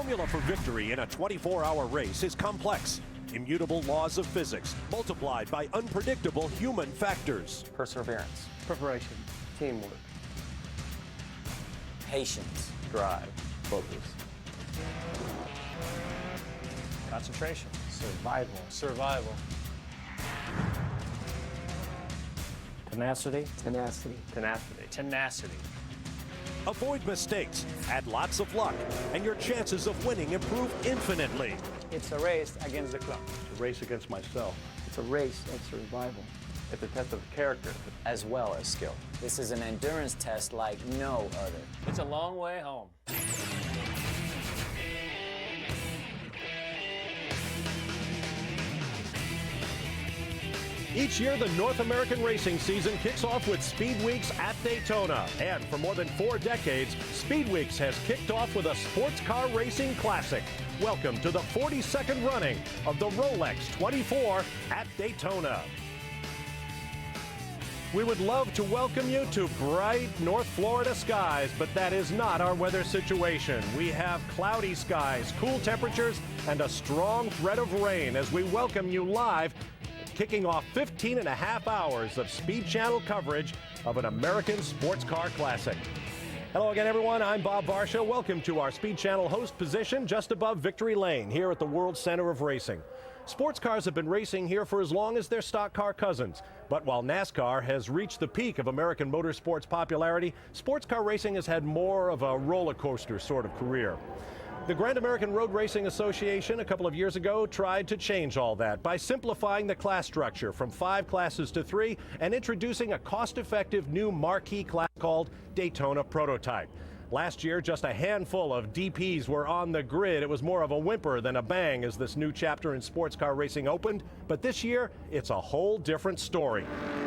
formula for victory in a 24-hour race is complex. Immutable laws of physics multiplied by unpredictable human factors. Perseverance. Preparation. Teamwork. Patience. Drive. Focus. Concentration. Survival. Survival. Tenacity. Tenacity. Tenacity. Tenacity. Avoid mistakes, add lots of luck, and your chances of winning improve infinitely. It's a race against the clock. It's a race against myself. It's a race of survival. It's a test of character as well as skill. This is an endurance test like no other. It's a long way home. Each year, the North American racing season kicks off with Speed Weeks at Daytona. And for more than 4 decades, Speed Weeks has kicked off with a sports car racing classic. Welcome to the 42nd running of the Rolex 24 at Daytona. We would love to welcome you to bright North Florida skies, but that is not our weather situation. We have cloudy skies, cool temperatures, and a strong threat of rain as we welcome you live, kicking off 15 and a half hours of Speed Channel coverage of an American sports car classic. Hello again, everyone. I'm Bob Varsha. Welcome to our Speed Channel host position just above Victory Lane here at the World Center of Racing. Sports cars have been racing here for as long as their stock car cousins. But while NASCAR has reached the peak of American motorsports popularity, sports car racing has had more of a roller coaster sort of career. The Grand American Road Racing Association a couple of years ago tried to change all that by simplifying the class structure from 5 classes to 3 and introducing a cost-effective new marquee class called Daytona Prototype. Last year, just a handful of DPs were on the grid. It was more of a whimper than a bang as this new chapter in sports car racing opened. But this year, it's a whole different story.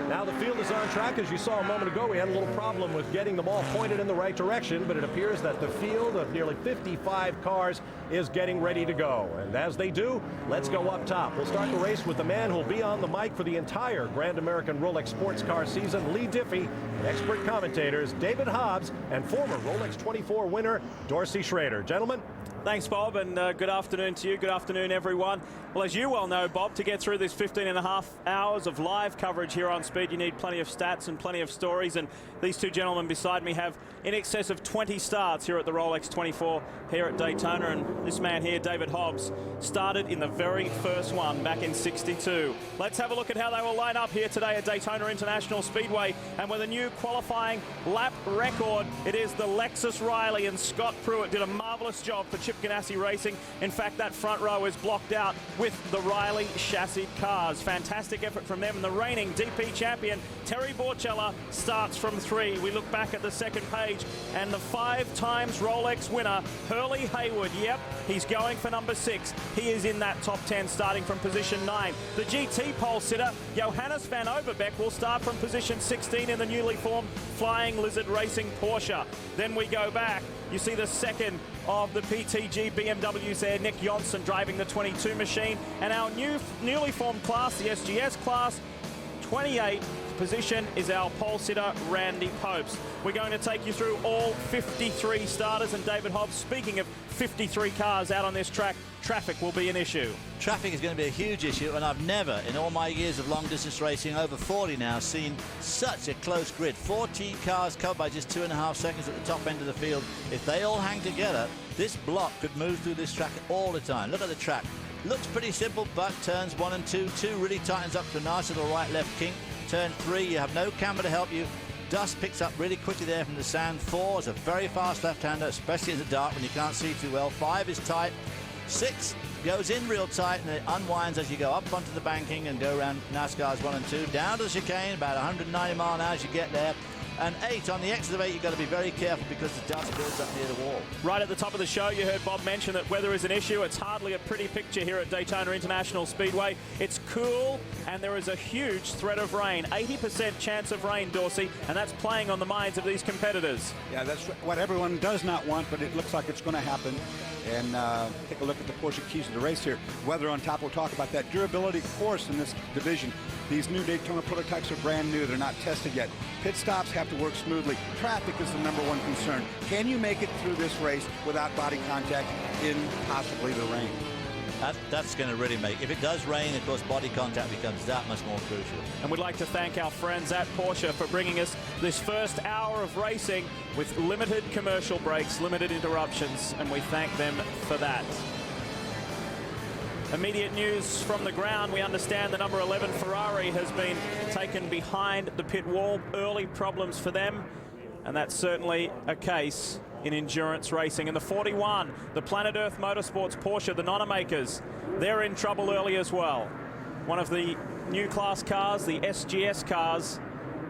Now the field is on track. As you saw a moment ago, we had a little problem with getting them all pointed in the right direction, but it appears that the field of nearly 55 cars is getting ready to go. And as they do, let's go up top. We'll start the race with the man who'll be on the mic for the entire Grand American Rolex sports car season, Lee Diffie, and expert commentators David Hobbs and former Rolex 24 winner Dorsey Schrader. Gentlemen. Thanks, Bob, and good afternoon to you. Good afternoon, everyone. Well, as you well know, Bob, to get through this 15 and a half hours of live coverage here on Speed, you need plenty of stats and plenty of stories, and these two gentlemen beside me have in excess of 20 starts here at the Rolex 24 here at Daytona, and this man here, David Hobbs, started in the very first one back in '62. Let's have a look at how they will line up here today at Daytona International Speedway, and with a new qualifying lap record, it is the Lexus Riley, and Scott Pruitt did a marvelous job for Chip Ganassi Racing. In fact, that front row is blocked out with the Riley chassis cars. Fantastic effort from them. And the reigning DP champion, Terry Borchella, starts from 3. We look back at the second page, and the 5 times Rolex winner, Hurley Haywood, yep, he's going for number 6. He is in that top 10 starting from position 9. The GT pole sitter, Johannes van Overbeek, will start from position 16 in the newly formed Flying Lizard Racing Porsche. Then we go back. You see the second of the PTG BMWs there, Nick Johnson driving the 22 machine. And our newly formed class, the SGS class, 28 position is our pole sitter, Randy Popes. We're going to take you through all 53 starters. And David Hobbs, speaking of 53 cars out on this track, traffic will be an issue. Traffic is going to be a huge issue, and I've never, in all my years of long-distance racing, over 40 now, seen such a close grid. 14 cars covered by just 2.5 seconds at the top end of the field. If they all hang together, this block could move through this track all the time. Look at the track. Looks pretty simple, but turns 1 and 2. 2 really tightens up to a nice little right-left kink. Turn 3, you have no camber to help you. Dust picks up really quickly there from the sand. 4 is a very fast left-hander, especially in the dark when you can't see too well. 5 is tight. 6 goes in real tight, and it unwinds as you go up onto the banking and go around NASCAR's 1 and 2. Down to the chicane, about 190 mile an hour as you get there. And 8, on the exit of 8, you've got to be very careful because the dust builds up near the wall. Right at the top of the show, you heard Bob mention that weather is an issue. It's hardly a pretty picture here at Daytona International Speedway. It's cool, and there is a huge threat of rain. 80% chance of rain, Dorsey, and that's playing on the minds of these competitors. Yeah, that's what everyone does not want, but it looks like it's going to happen. And take a look at the Porsche keys of the race here. Weather on top, we'll talk about that. Durability, of course, in this division These new Daytona prototypes are brand new. They're not tested yet. Pit stops have to work smoothly. Traffic is the #1 concern. Can you make it through this race without body contact in possibly the rain? That's going to really make, if it does rain, of course, body contact becomes that much more crucial. And we'd like to thank our friends at Porsche for bringing us this first hour of racing with limited commercial breaks, limited interruptions, and we thank them for that. Immediate news from the ground. We understand the number 11 Ferrari has been taken behind the pit wall. Early problems for them, and that's certainly a case in endurance racing. And the 41, the Planet Earth Motorsports Porsche, the Nonamakers, they're in trouble early as well. One of the new class cars, the SGS cars,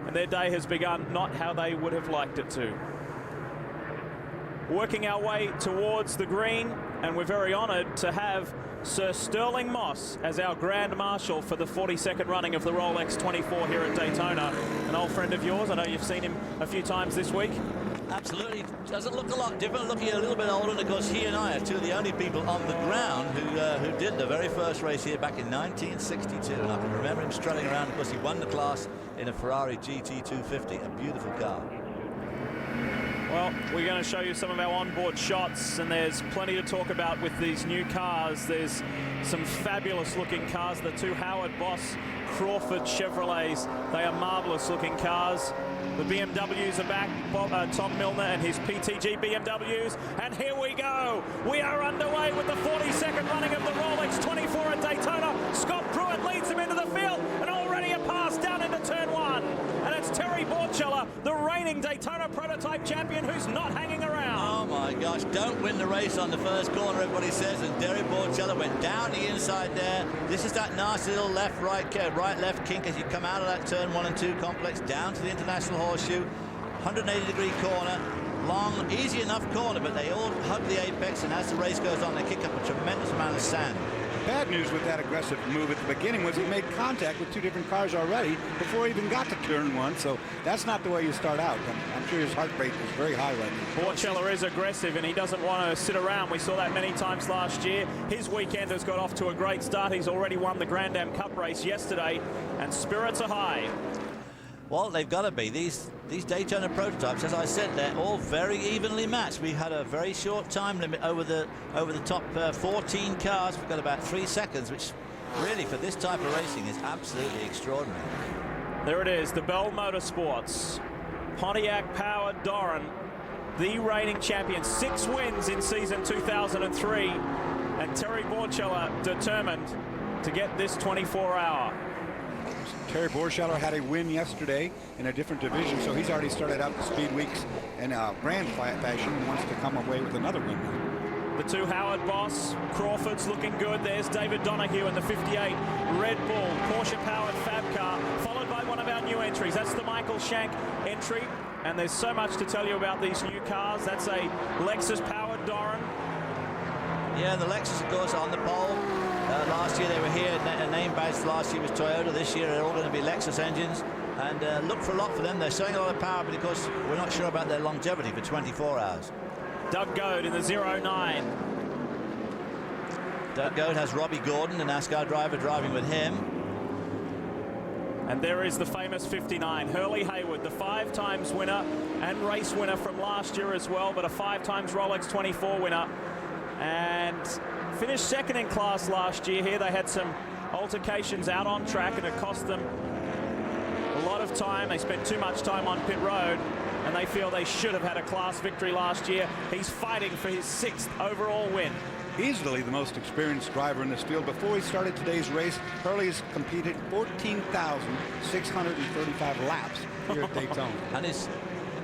and their day has begun not how they would have liked it to. Working our way towards the green, and we're very honored to have Sir Sterling Moss as our Grand Marshal for the 42nd running of the Rolex 24 here at Daytona. An old friend of yours. I know you've seen him a few times this week. Absolutely. Doesn't look a lot different, looking a little bit older, and of course he and I are two of the only people on the ground who did the very first race here back in 1962, and I can remember him strutting around. Of course, he won the class in a Ferrari GT250, a beautiful car. Well, we're going to show you some of our onboard shots, and there's plenty to talk about with these new cars. There's some fabulous looking cars. The two Howard Boss Crawford Chevrolets, they are marvelous looking cars. The BMWs are back, Tom Milner and his PTG BMWs, and here we go. We are underway with the 42nd running of the Rolex 24 at Daytona. Scott Pruitt leads them into the field, and already a pass down into turn 1. And it's Terry Borchella, the reigning Daytona prototype champion, who's not hanging around. Oh my gosh, don't win the race on the first corner, everybody says, and Terry Borchella went down the inside there. This is that nasty little right-left kink as you come out of that turn 1 and 2 complex down to the International Horseshoe. 180-degree corner, long, easy enough corner, but they all hug the apex, and as the race goes on, they kick up a tremendous amount of sand. Bad news with that aggressive move at the beginning was he made contact with two different cars already before he even got to turn 1, so that's not the way you start out. I'm sure his heart rate is very high right now. Borchella is aggressive, and he doesn't want to sit around. We saw that many times last year. His weekend has got off to a great start. He's already won the Grand Am Cup race yesterday, and spirits are high. Well, they've got to be. These Daytona prototypes, as I said, they're all very evenly matched. We had a very short time limit over the top 14 cars. We've got about 3 seconds, which really for this type of racing is absolutely extraordinary. There it is, the Bell Motorsports Pontiac-powered Doran, the reigning champion, 6 wins in season 2003, and Terry Borchella determined to get this 24-hour. Terry Borchella had a win yesterday in a different division, so he's already started out the speed weeks in grand fashion and wants to come away with another win now. The two Howard Boss Crawfords looking good. There's David Donahue in the 58 Red Bull Porsche-powered Fab car, followed by one of our new entries. That's the Michael Shank entry, and there's so much to tell you about these new cars. That's a Lexus-powered Doran. Yeah, the Lexus, of course, on the pole. Last year they were here. A name badge last year was Toyota. This year they're all going to be Lexus engines. And look for a lot for them. They're showing a lot of power, but of course we're not sure about their longevity for 24 hours. Doug Goad in the 09. Doug Goad has Robbie Gordon, the NASCAR driver, driving with him. And there is the famous 59, Hurley Haywood, the 5 times winner and race winner from last year as well, but a 5 times Rolex 24 winner. And finished second in class last year here. They had some altercations out on track, and it cost them a lot of time. They spent too much time on pit road, and they feel they should have had a class victory last year. He's fighting for his 6th overall win. Easily the most experienced driver in this field. Before he started today's race, Hurley's competed 14,635 laps here at Daytona.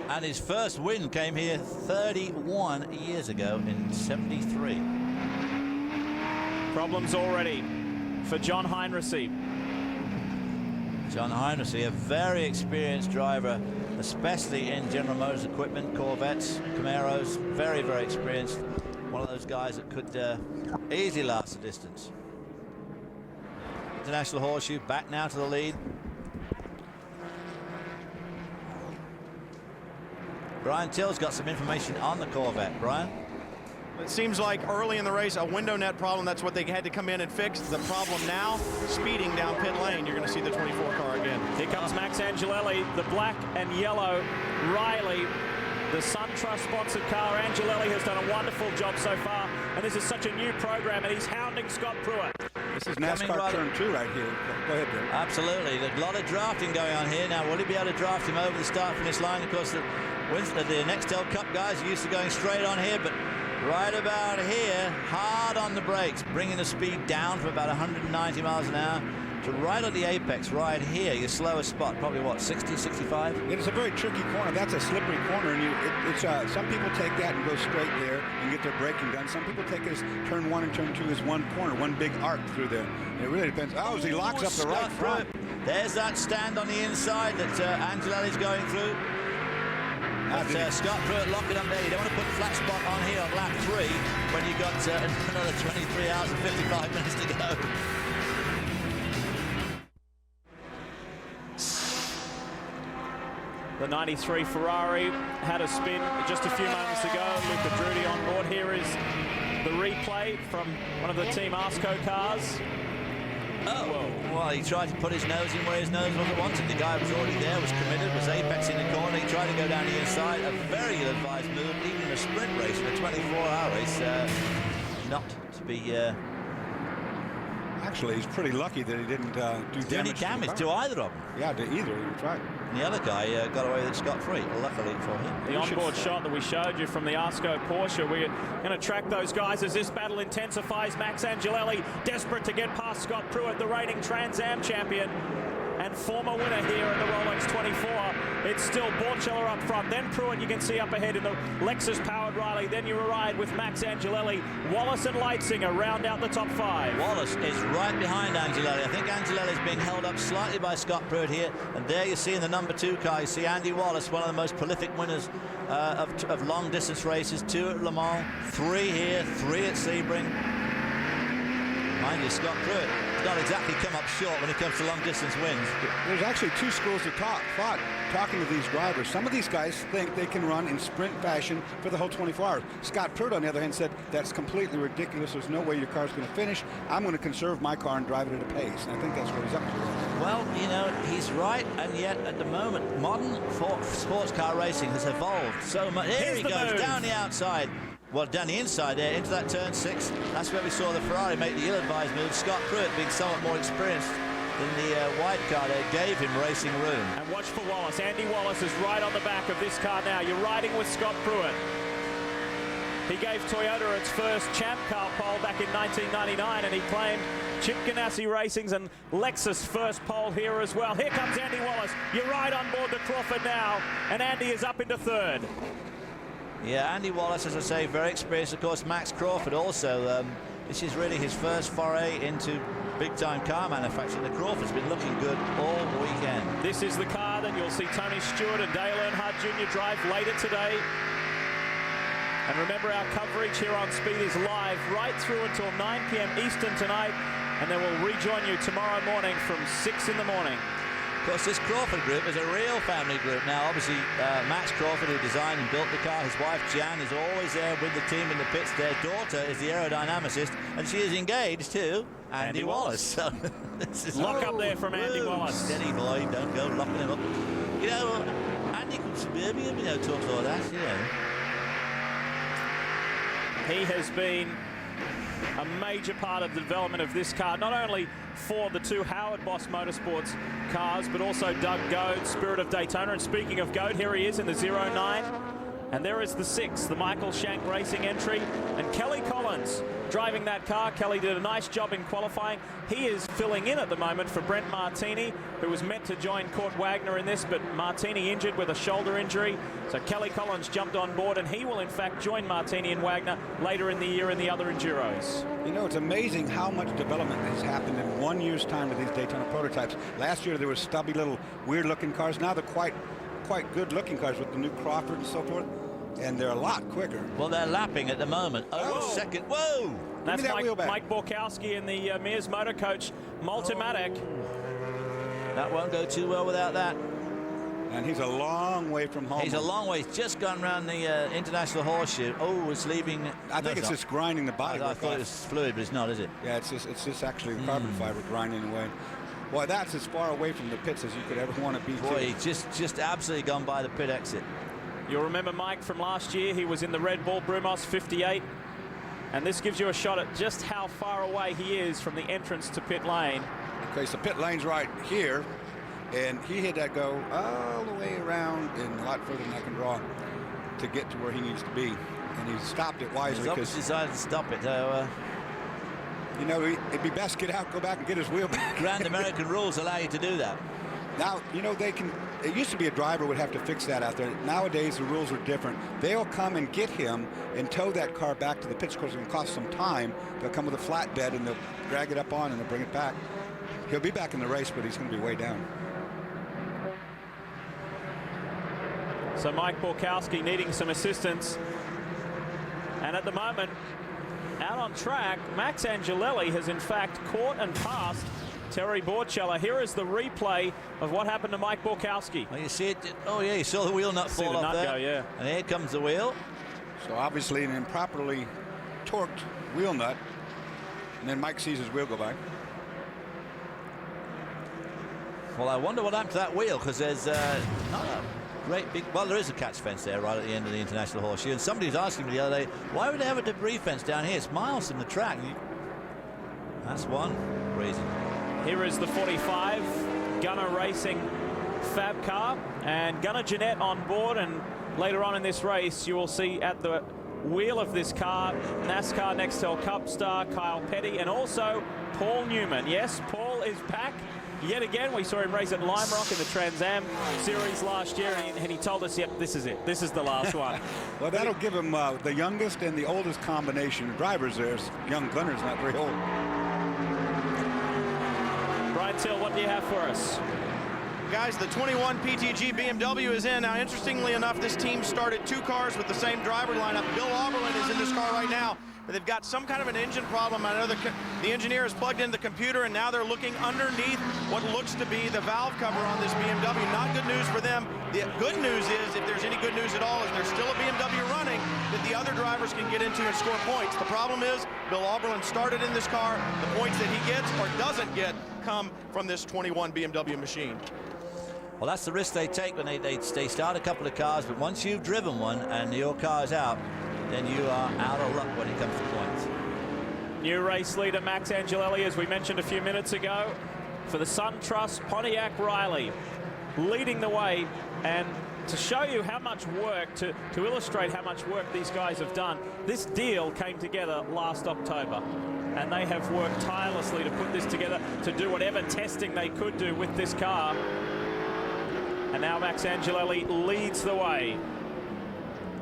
And his first win came here 31 years ago in '73. Problems already for John Heinrichsey. John Heinrichsey, a very experienced driver, especially in General Motors equipment, Corvettes, Camaros, very, very experienced. One of those guys that could easily last the distance. International Horseshoe back now to the lead. Brian Till's got some information on the Corvette. Brian? It seems like early in the race, a window net problem, that's what they had to come in and fix. The problem now, speeding down pit lane. You're going to see the 24 car again. Here comes Max Angelelli, the black and yellow Riley, the SunTrust sponsored car. Angelelli has done a wonderful job so far, and this is such a new program, and he's hounding Scott Pruitt. This is NASCAR turn 2 right here. Go ahead, Bill. Absolutely. There's a lot of drafting going on here. Now, will he be able to draft him over the start-finish line? Of course, the Nextel Cup guys are used to going straight on here, but right about here, hard on the brakes, bringing the speed down from about 190 miles an hour to right at the apex, right here, your slowest spot, probably what, 60, 65? It is a very tricky corner. That's a slippery corner, and some people take that and go straight there and get their braking done. Some people take it as turn 1 and turn 2 as one corner, one big arc through there. And it really depends. Oh, as he locks up the right front. There's that stand on the inside that Angelelli's going through. Scott Pruitt locking up there. You don't want to put a flat spot on here on lap 3 when you've got another 23 hours and 55 minutes to go. The 93 Ferrari had a spin just a few moments ago. Luca Drudi on board. Here is the replay from one of the Team Arsco cars. Oh, well, he tried to put his nose in where his nose wasn't wanted. The guy was already there, was committed, was apexing the corner. He tried to go down the inside. A very ill-advised move, even in a sprint race, in a 24-hour race, not to be... Actually, he's pretty lucky that he didn't do any damage to either of them. Yeah, to either. That's right. And the other guy got away with it scot-free, luckily for him. The onboard shot that we showed you from the Arsco Porsche. We're going to track those guys as this battle intensifies. Max Angelelli desperate to get past Scott Pruitt, the reigning Trans Am champion and former winner here in the Rolex 24. It's still Borchella up front, then Pruitt you can see up ahead in the Lexus-powered Riley. Then you ride with Max Angelelli. Wallace and Leitzinger round out the top 5. Wallace is right behind Angelelli. I think Angelelli is being held up slightly by Scott Pruitt here. And there you see in the number 2 car, you see Andy Wallace, one of the most prolific winners of long-distance races. 2 at Le Mans, 3 here, 3 at Sebring. Mind you, Scott Pruitt has not exactly come up short when it comes to long-distance wins. There's actually 2 schools of thought talking to these drivers. Some of these guys think they can run in sprint fashion for the whole 24 hours. Scott Pruitt, on the other hand, said that's completely ridiculous. There's no way your car's going to finish. I'm going to conserve my car and drive it at a pace. And I think that's what he's up to. Well, you know, he's right, and yet at the moment, modern sports car racing has evolved so much. Here he goes, down the outside. Well, down the inside there, into that turn 6. That's where we saw the Ferrari make the ill-advised move. Scott Pruitt, being somewhat more experienced than the wide car there, gave him racing room. And watch for Wallace. Andy Wallace is right on the back of this car now. You're riding with Scott Pruitt. He gave Toyota its first Champ Car pole back in 1999, and he claimed Chip Ganassi Racing's and Lexus' first pole here as well. Here comes Andy Wallace. You're right on board the Crawford now, and Andy is up into 3rd. Yeah, Andy Wallace, as I say, very experienced. Of course, Max Crawford also. This is really his first foray into big-time car manufacturing. The Crawford's been looking good all weekend. This is the car that you'll see Tony Stewart and Dale Earnhardt Jr. drive later today. And remember, our coverage here on Speed is live right through until 9 p.m. Eastern tonight. And then we'll rejoin you tomorrow morning from 6 in the morning. Of course, this Crawford group is a real family group. Now, obviously, Max Crawford, who designed and built the car, his wife, Jan, is always there with the team in the pits. Their daughter is the aerodynamicist, and she is engaged to Andy Wallace. So, this is Lock up there from Andy Wallace. Steady, boy, don't go locking him up. You know, Andy from Suburbia, you know, talks all that, you know. He has been a major part of the development of this car, not only for the 2 Howard Boss Motorsports cars, but also Doug Goad, Spirit of Daytona. And speaking of Goad, here he is in the 09. And there is the 6, the Michael Shank Racing entry. And Kelly Collins driving that car. Kelly did a nice job in qualifying. He is filling in at the moment for Brent Martini, who was meant to join Kurt Wagner in this, but Martini injured with a shoulder injury. So Kelly Collins jumped on board, and he will in fact join Martini and Wagner later in the year in the other Enduros. You know, it's amazing how much development has happened in 1 year's time with these Daytona prototypes. Last year there were stubby little weird-looking cars. Now they're quite good-looking cars with the new Crawford and so forth. And they're a lot quicker. Well, they're lapping at the moment. Oh, second. Whoa! That's Mike Borkowski in the Mears Motor Coach Multimatic. That won't go too well without that. And he's a long way from home. He's a long way. He's just gone around the International Horseshoe. Oh, it's leaving. I think it's just grinding the body. I thought it was fluid, but it's not, is it? Yeah, it's just actually the carbon fiber grinding away. Boy, that's as far away from the pits as you could ever want to be. Boy, he just absolutely gone by the pit exit. You'll remember Mike from last year. He was in the Red Bull Brumos 58. And this gives you a shot at just how far away he is from the entrance to pit lane. Okay, so pit lane's right here. And he had to go all the way around and a lot further than I can draw to get to where he needs to be. And he stopped it wisely. He's decided to stop it. You know, it'd be best to get out, go back and get his wheel back. Grand American rules allow you to do that. Now, you know, they can. It used to be a driver would have to fix that out there. Nowadays, the rules are different. They'll come and get him and tow that car back to the pits. Of course, it can cost some time. They'll come with a flatbed and they'll drag it up on and they'll bring it back. He'll be back in the race, but he's going to be way down. So Mike Borkowski needing some assistance. And at the moment, out on track, Max Angelelli has in fact caught and passed Terry Borchella. Here is the replay of what happened to Mike Borkowski. Well, you see it. Oh, yeah, you saw the wheel nut fall off there. Go, yeah. And here comes the wheel. So obviously an improperly torqued wheel nut. And then Mike sees his wheel go by. Well, I wonder what happened to that wheel, because there's not a great big... Well, there is a catch fence there right at the end of the International Horseshoe. And somebody was asking me the other day, why would they have a debris fence down here? It's miles from the track. That's one reason. Here is the 45 Gunner Racing Fab car, and Gunner Jeanette on board, and later on in this race you will see at the wheel of this car NASCAR Nextel Cup star Kyle Petty and also Paul Newman. Yes, Paul is back yet again. We saw him race at Lime Rock in the Trans Am Series last year, and he told us, yep, this is it. This is the last one. Well, that'll give him the youngest and the oldest combination of drivers there. Young Gunner's not very old. Brian Till, what do you have for us? Guys, the 21 PTG BMW is in. Now, interestingly enough, this team started 2 cars with the same driver lineup. Bill Auberland is in this car right now, but they've got some kind of an engine problem. I know the engineer is plugged into the computer, and now they're looking underneath what looks to be the valve cover on this BMW. Not good news for them. The good news is, if there's any good news at all, is there's still a BMW running that the other drivers can get into and score points. The problem is, Bill Auberland started in this car. The points that he gets or doesn't get come from this 21 BMW machine. Well, that's the risk they take when they start a couple of cars, but once you've driven one and your car's out, then you are out of luck when it comes to points. New race leader Max Angelelli, as we mentioned a few minutes ago, for the SunTrust Pontiac Riley, leading the way. And to show you how much work, to illustrate how much work these guys have done, this deal came together last October. And they have worked tirelessly to put this together, to do whatever testing they could do with this car. And now Max Angelelli leads the way.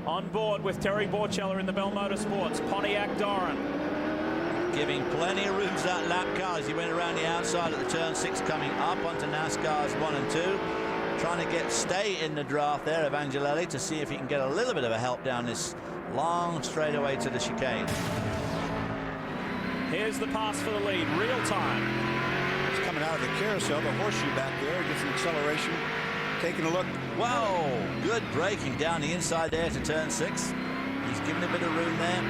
On board with Terry Borchella in the Bell Motorsports Pontiac Doran. Giving plenty of room to that lap car as he went around the outside at the turn 6, coming up onto NASCAR's 1 and 2. Trying to stay in the draft there of Angelelli to see if he can get a little bit of a help down this long straightaway to the chicane. Here's the pass for the lead, real time. It's coming out of the carousel, the horseshoe back there, gets an acceleration. Taking a look. Wow, good braking down the inside there to turn 6. He's given a bit of room there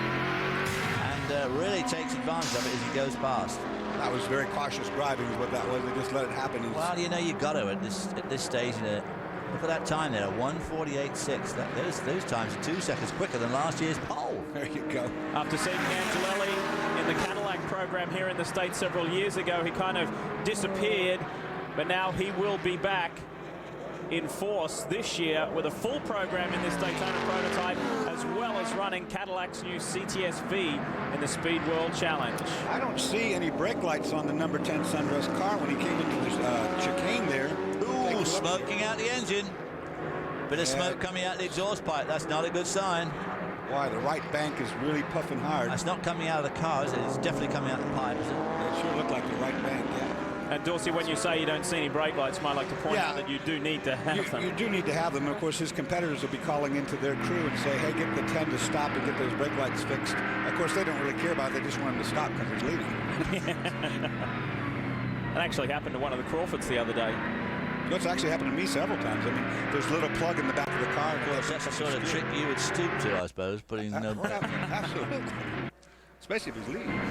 and really takes advantage of it as he goes past. That was very cautious driving is what that was. They just let it happen. Well, you know, you got to at this stage. Look at that time there, 1:48.6. Those times are 2 seconds quicker than last year's pole. There you go. After seeing Angelelli in the Cadillac program here in the States several years ago, he kind of disappeared, but now he will be back in force this year with a full program in this Daytona prototype, as well as running Cadillac's new CTS-V in the Speed World Challenge. I don't see any brake lights on the number 10 Sunrust car when he came into the chicane there. Ooh, smoking out the engine. Bit of smoke coming out the exhaust pipe. That's not a good sign. Why, the right bank is really puffing hard. That's not coming out of the car, is it? It's definitely coming out of the pipe, is it? It sure looked like the right bank, yeah. And Dorsey, when you say you don't see any brake lights, might like to point out that you do need to have them. You do need to have them. Of course, his competitors will be calling into their crew and say, hey, get the 10 to stop and get those brake lights fixed. Of course, they don't really care about it. They just want him to stop because he's leaving. That actually happened to one of the Crawfords the other day. It's actually happened to me several times. I mean, there's a little plug in the back of the car. Of course, that's the sort of trick you would stoop to, I suppose, putting Absolutely. Especially if he's leading.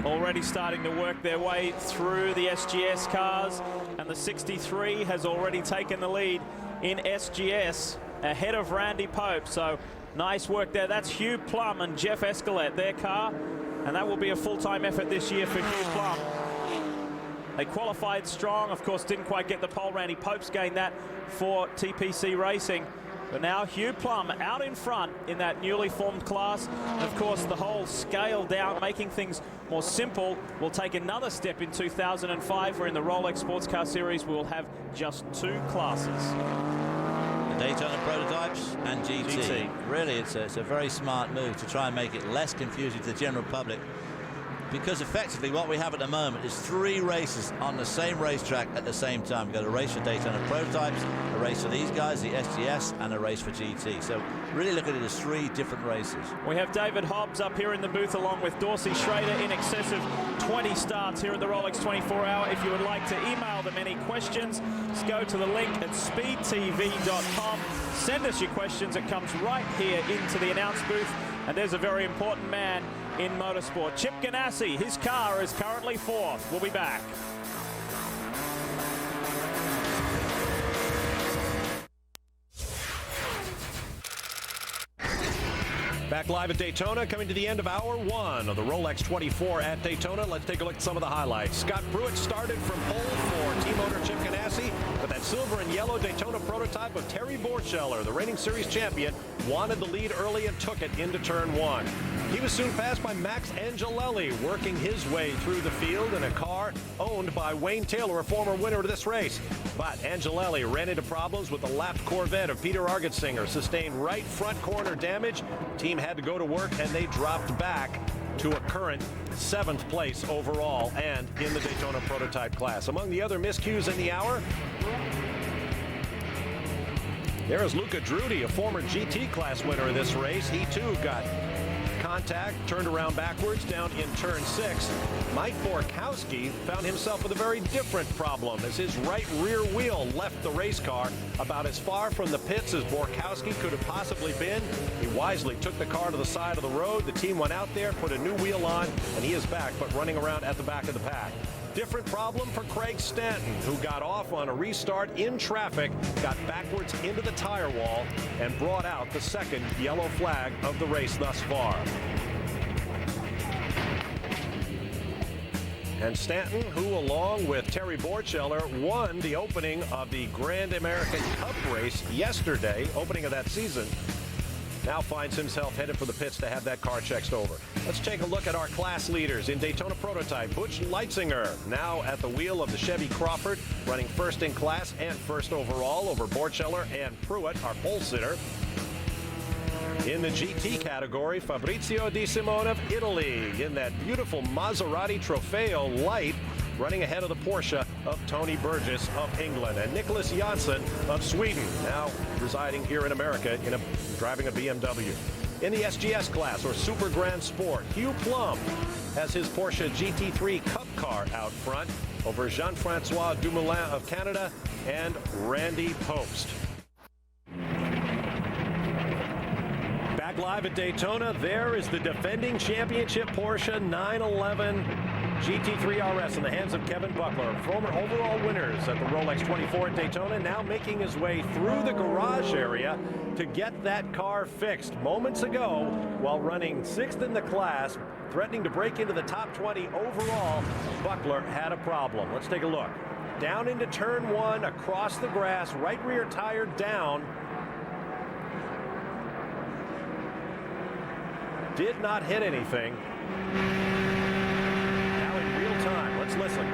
Already starting to work their way through the SGS cars, and the 63 has already taken the lead in SGS ahead of Randy Pope. So nice work there. That's Hugh Plum and Jeff Escalette, their car, and that will be a full-time effort this year for Hugh Plum. They qualified strong, of course, didn't quite get the pole. Randy Pope's gained that for TPC Racing. But now Hugh Plum out in front in that newly formed class. And of course, the whole scale down, making things more simple, will take another step in 2005, where in the Rolex Sports Car Series we will have just 2 classes. The Daytona prototypes and GT. Really, it's a very smart move to try and make it less confusing to the general public, because effectively what we have at the moment is 3 races on the same racetrack at the same time. We've got a race for Daytona prototypes, a race for these guys, the SGS, and a race for GT. So really look at it as 3 different races. We have David Hobbs up here in the booth along with Dorsey Schrader in excess of 20 starts here at the Rolex 24 Hour. If you would like to email them any questions, just go to the link at speedtv.com. Send us your questions. It comes right here into the announce booth. And there's a very important man in motorsport. Chip Ganassi, his car is currently 4th. We'll be back. Back live at Daytona, coming to the end of hour 1 of the Rolex 24 at Daytona. Let's take a look at some of the highlights. Scott Pruitt started from pole for team owner Chip Ganassi, but that silver and yellow Daytona prototype of Terry Borcheller, the reigning series champion, wanted the lead early and took it into turn 1. He was soon passed by Max Angelelli, working his way through the field in a car owned by Wayne Taylor, a former winner of this race. But Angelelli ran into problems with the lapped Corvette of Peter Argetsinger, sustained right front corner damage. Team had to go to work, and they dropped back to a current 7th place overall and in the Daytona prototype class. Among the other miscues in the hour, there is Luca Drudy, a former GT class winner of this race. He too got contact, turned around backwards down in turn 6. Mike Borkowski found himself with a very different problem as his right rear wheel left the race car about as far from the pits as Borkowski could have possibly been. He wisely took the car to the side of the road. The team went out there, put a new wheel on, and he is back, but running around at the back of the pack. Different problem for Craig Stanton, who got off on a restart in traffic, got backwards into the tire wall, and brought out the 2nd yellow flag of the race thus far. And Stanton, who along with Terry Borcheller won the opening of the Grand American Cup race yesterday, opening of that season, now finds himself headed for the pits to have that car checked over. Let's take a look at our class leaders. In Daytona prototype, Butch Leitzinger, now at the wheel of the Chevy Crawford, running 1st in class and 1st overall over Borcheller and Pruitt, our pole sitter. In the GT category, Fabrizio Di Simone of Italy in that beautiful Maserati Trofeo Light, running ahead of the Porsche of Tony Burgess of England, and Nicholas Janssen of Sweden, now residing here in America driving a BMW. In the SGS class, or Super Grand Sport, Hugh Plum has his Porsche GT3 Cup car out front over Jean-Francois Dumoulin of Canada and Randy Post. Back live at Daytona, there is the defending championship Porsche 911 GT3 RS in the hands of Kevin Buckler, former overall winners at the Rolex 24 at Daytona, now making his way through the garage area to get that car fixed. Moments ago, while running 6th in the class, threatening to break into the top 20 overall, Buckler had a problem. Let's take a look. Down into turn 1, across the grass, right rear tire down. Did not hit anything. Time. Let's listen.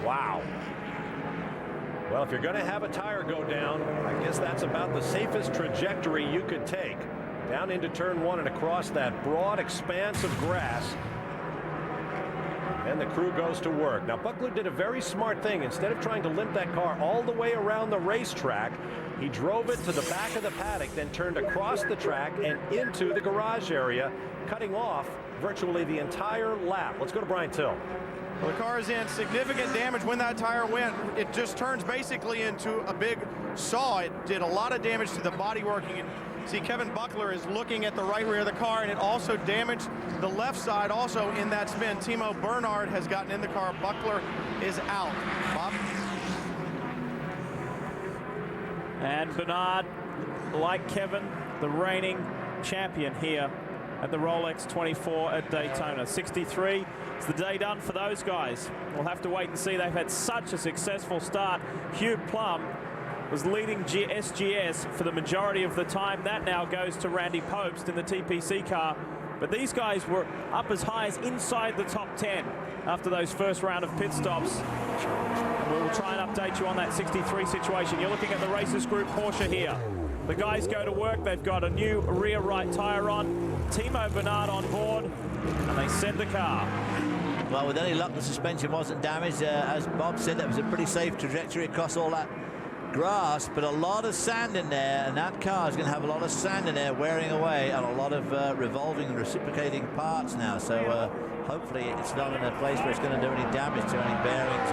Wow. Well, if you're going to have a tire go down, I guess that's about the safest trajectory you could take. Down into turn 1 and across that broad expanse of grass. And the crew goes to work. Now, Buckler did a very smart thing. Instead of trying to limp that car all the way around the racetrack, He drove it to the back of the paddock, then turned across the track and into the garage area, cutting off virtually the entire lap. Let's go to Brian Till. Well, the car is in significant damage when that tire went. It just turns basically into a big saw. It did a lot of damage to the bodywork. You can see Kevin Buckler is looking at the right rear of the car, and it also damaged the left side also in that spin. Timo Bernhard has gotten in the car. Buckler is out. Bob? And Bernard, like Kevin, the reigning champion here at the Rolex 24 at Daytona. 63, it's the day done for those guys. We'll have to wait and see. They've had such a successful start. Hugh Plum was leading SGS for the majority of the time. That now goes to Randy Pobst in the TPC car. But these guys were up as high as inside the top 10 after those first round of pit stops. And we'll try and update you on that 63 situation. You're looking at the Racers Group Porsche here. The guys go to work. They've got a new rear right tire on. Timo Bernard on board, and they send the car. Well, with any luck, the suspension wasn't damaged. As Bob said, that was a pretty safe trajectory across all that grass, but a lot of sand in there, and that car is going to have a lot of sand in there wearing away, and a lot of revolving and reciprocating parts now. So hopefully it's not in a place where it's going to do any damage to any bearings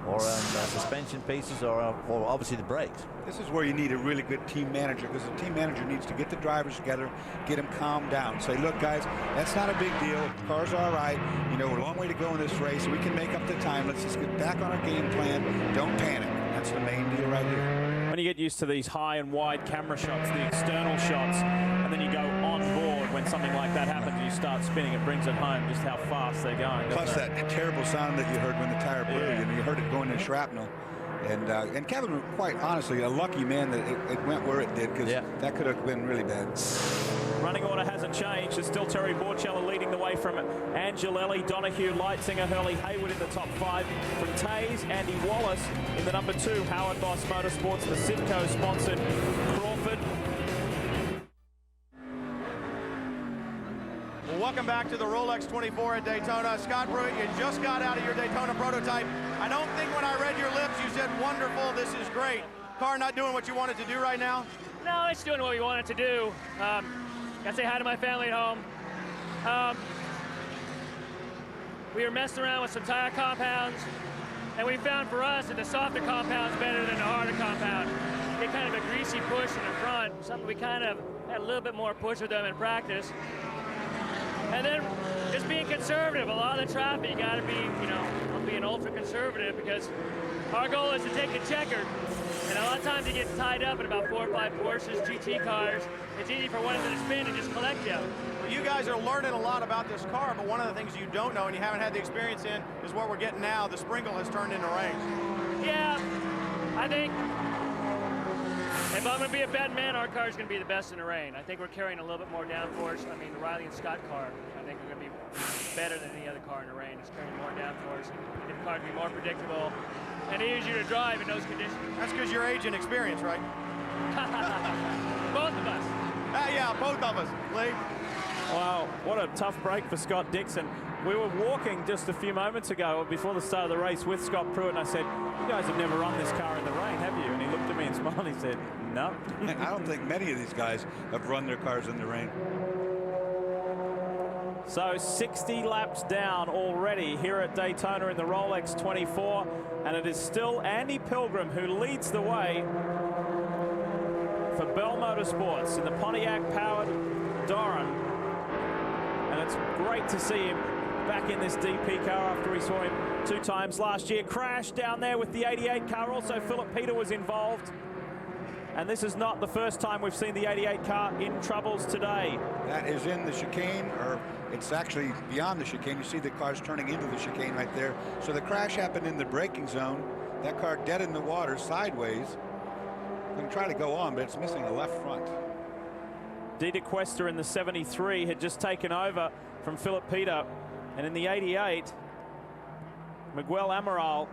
or suspension pieces or obviously the brakes. This is where you need a really good team manager, because the team manager needs to get the drivers together, get them calmed down. Say, look, guys, that's not a big deal. The car's all right. You know, we're a long way to go in this race. We can make up the time. Let's just get back on our game plan. Don't panic. That's the main deal right here. When you get used to these high and wide camera shots, the external shots, and then you go on board when something like that happens and you start spinning, it brings it home just how fast they're going. Plus that terrible sound that you heard when the tire blew. Yeah. You heard it going into shrapnel. And Kevin, quite honestly, a lucky man that it went where it did, because that could have been really bad. Running order hasn't changed. It's still Terry Borchella leading the way from Angelelli, Donahue, Leitzinger, Hurley, Hayward in the top 5. From Taze, Andy Wallace in the number 2. Howard Boss Motorsports, the Citco-sponsored Crawford. Well, welcome back to the Rolex 24 at Daytona. Scott Pruitt, you just got out of your Daytona prototype. I don't think when I read your lips you said, wonderful, this is great. Car not doing what you want it to do right now? No, it's doing what we want it to do. Gotta say hi to my family at home. We were messing around with some tire compounds, and we found for us that the softer compound's better than the harder compound. Get kind of a greasy push in the front, something we kind of had a little bit more push with them in practice. And then just being conservative. A lot of the traffic, you gotta be, you know, being ultra conservative, because our goal is to take the checkered. And a lot of times you get tied up in about 4 or 5 Porsches, GT cars. It's easy for one of them to spin and just collect you. Well, you guys are learning a lot about this car, but one of the things you don't know and you haven't had the experience in is what we're getting now. The sprinkle has turned into rain. Yeah, I think if I'm going to be a betting man, our car's going to be the best in the rain. I think we're carrying a little bit more downforce. I mean, the Riley and Scott car, I think we're going to be better than any other car in the rain. It's carrying more downforce. I think the car to be more predictable and easier to drive in those conditions. That's because you're age and experience, right? Both of us. Yeah, both of us, Lee. Wow, what a tough break for Scott Dixon. We were walking just a few moments ago before the start of the race with Scott Pruitt, and I said, you guys have never run this car in the rain, have you? And he looked at me and smiled and he said, no. I don't think many of these guys have run their cars in the rain. So 60 laps down already here at Daytona in the Rolex 24, and it is still Andy Pilgrim who leads the way for Bell Motorsports in the Pontiac-powered Doran. And it's great to see him back in this DP car after we saw him 2 times last year. Crashed down there with the 88 car. Also, Philip Peter was involved. And this is not the first time we've seen the 88 car in troubles today. That is in the chicane, or it's actually beyond the chicane. You see the cars turning into the chicane right there. So the crash happened in the braking zone. That car dead in the water sideways. Going to try to go on, but it's missing a left front. Dieter Quester in the 73 had just taken over from Philip Peter. And in the 88, Miguel Amaral.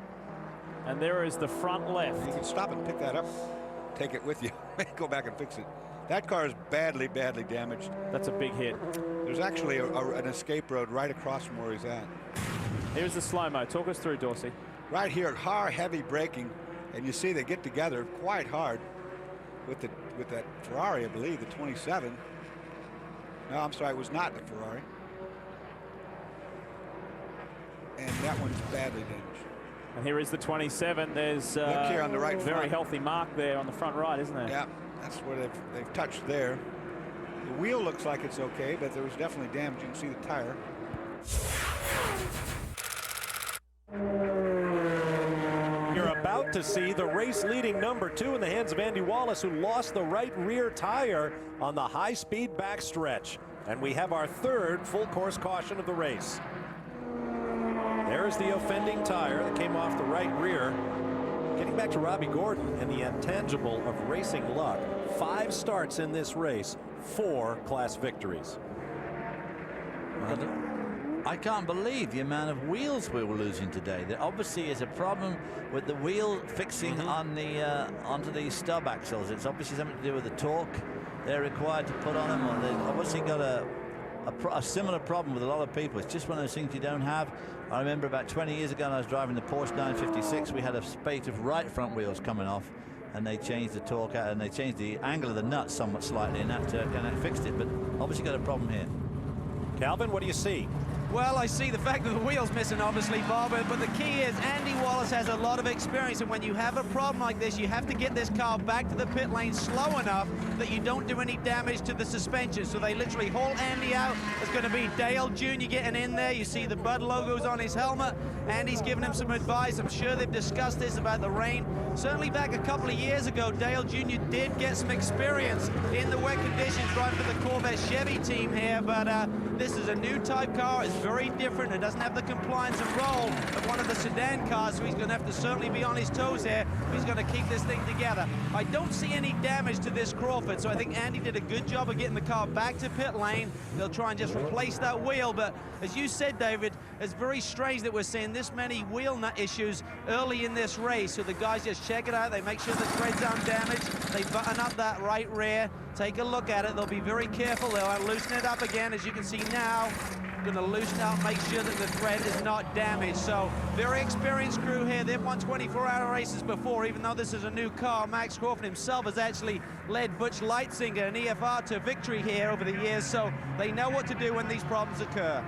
And there is the front left. You can stop and pick that up. Take it with you. Go back and fix it. That car is badly, badly damaged. That's a big hit. There's actually an escape road right across from where he's at. Here's the slow-mo. Talk us through, Dorsey. Right here, heavy braking. And you see they get together quite hard with that Ferrari, I believe, the 27. No, I'm sorry, it was not the Ferrari. And that one's badly damaged. And here is the 27. There's look here on the right very front. healthy mark there on the front right, isn't there? Yeah, that's where they've touched there. The wheel looks like it's okay, but there was definitely damage. You can see the tire. You're about to see the race-leading number 2 in the hands of Andy Wallace, who lost the right rear tire on the high-speed backstretch. And we have our third full-course caution of the race. There's the offending tire that came off the right rear. Getting back to Robbie Gordon and the intangible of racing luck. 5 starts in this race, 4 class victories. I can't believe the amount of wheels we were losing today. There obviously is a problem with the wheel fixing on the onto these stub axles. It's obviously something to do with the torque they're required to put on them, or they've obviously got a similar problem with a lot of people. It's just one of those things you don't have. I remember about 20 years ago when I was driving the Porsche 956, we had a spate of right front wheels coming off, and they changed the torque out, and they changed the angle of the nuts somewhat slightly, and that fixed it. But obviously got a problem here. Calvin, what do you see? Well, I see the fact that the wheel's missing, obviously, Bob, but the key is Andy Wallace has a lot of experience, and when you have a problem like this, you have to get this car back to the pit lane slow enough that you don't do any damage to the suspension. So they literally haul Andy out. There's going to be Dale Jr. getting in there. You see the Bud logos on his helmet. Andy's giving him some advice. I'm sure they've discussed this about the rain. Certainly back a couple of years ago, Dale Jr. did get some experience in the wet conditions driving for the Corvette Chevy team here, but this is a new type car. It's very different. It doesn't have the compliance and roll of one of the sedan cars, so he's going to have to certainly be on his toes here. He's going to keep this thing together. I don't see any damage to this Crawford, so I think Andy did a good job of getting the car back to pit lane. They'll try and just replace that wheel, but as you said, David, it's very strange that we're seeing this many wheel nut issues early in this race. So the guys just check it out. They make sure the threads aren't damaged. They button up that right rear. Take a look at it. They'll be very careful. They'll loosen it up again, as you can see now. Going to loosen out, make sure that the thread is not damaged. So very experienced crew here. They've won 24-hour races before, even though this is a new car. Max Crawford himself has actually led Butch Leitzinger and EFR to victory here over the years, so they know what to do when these problems occur.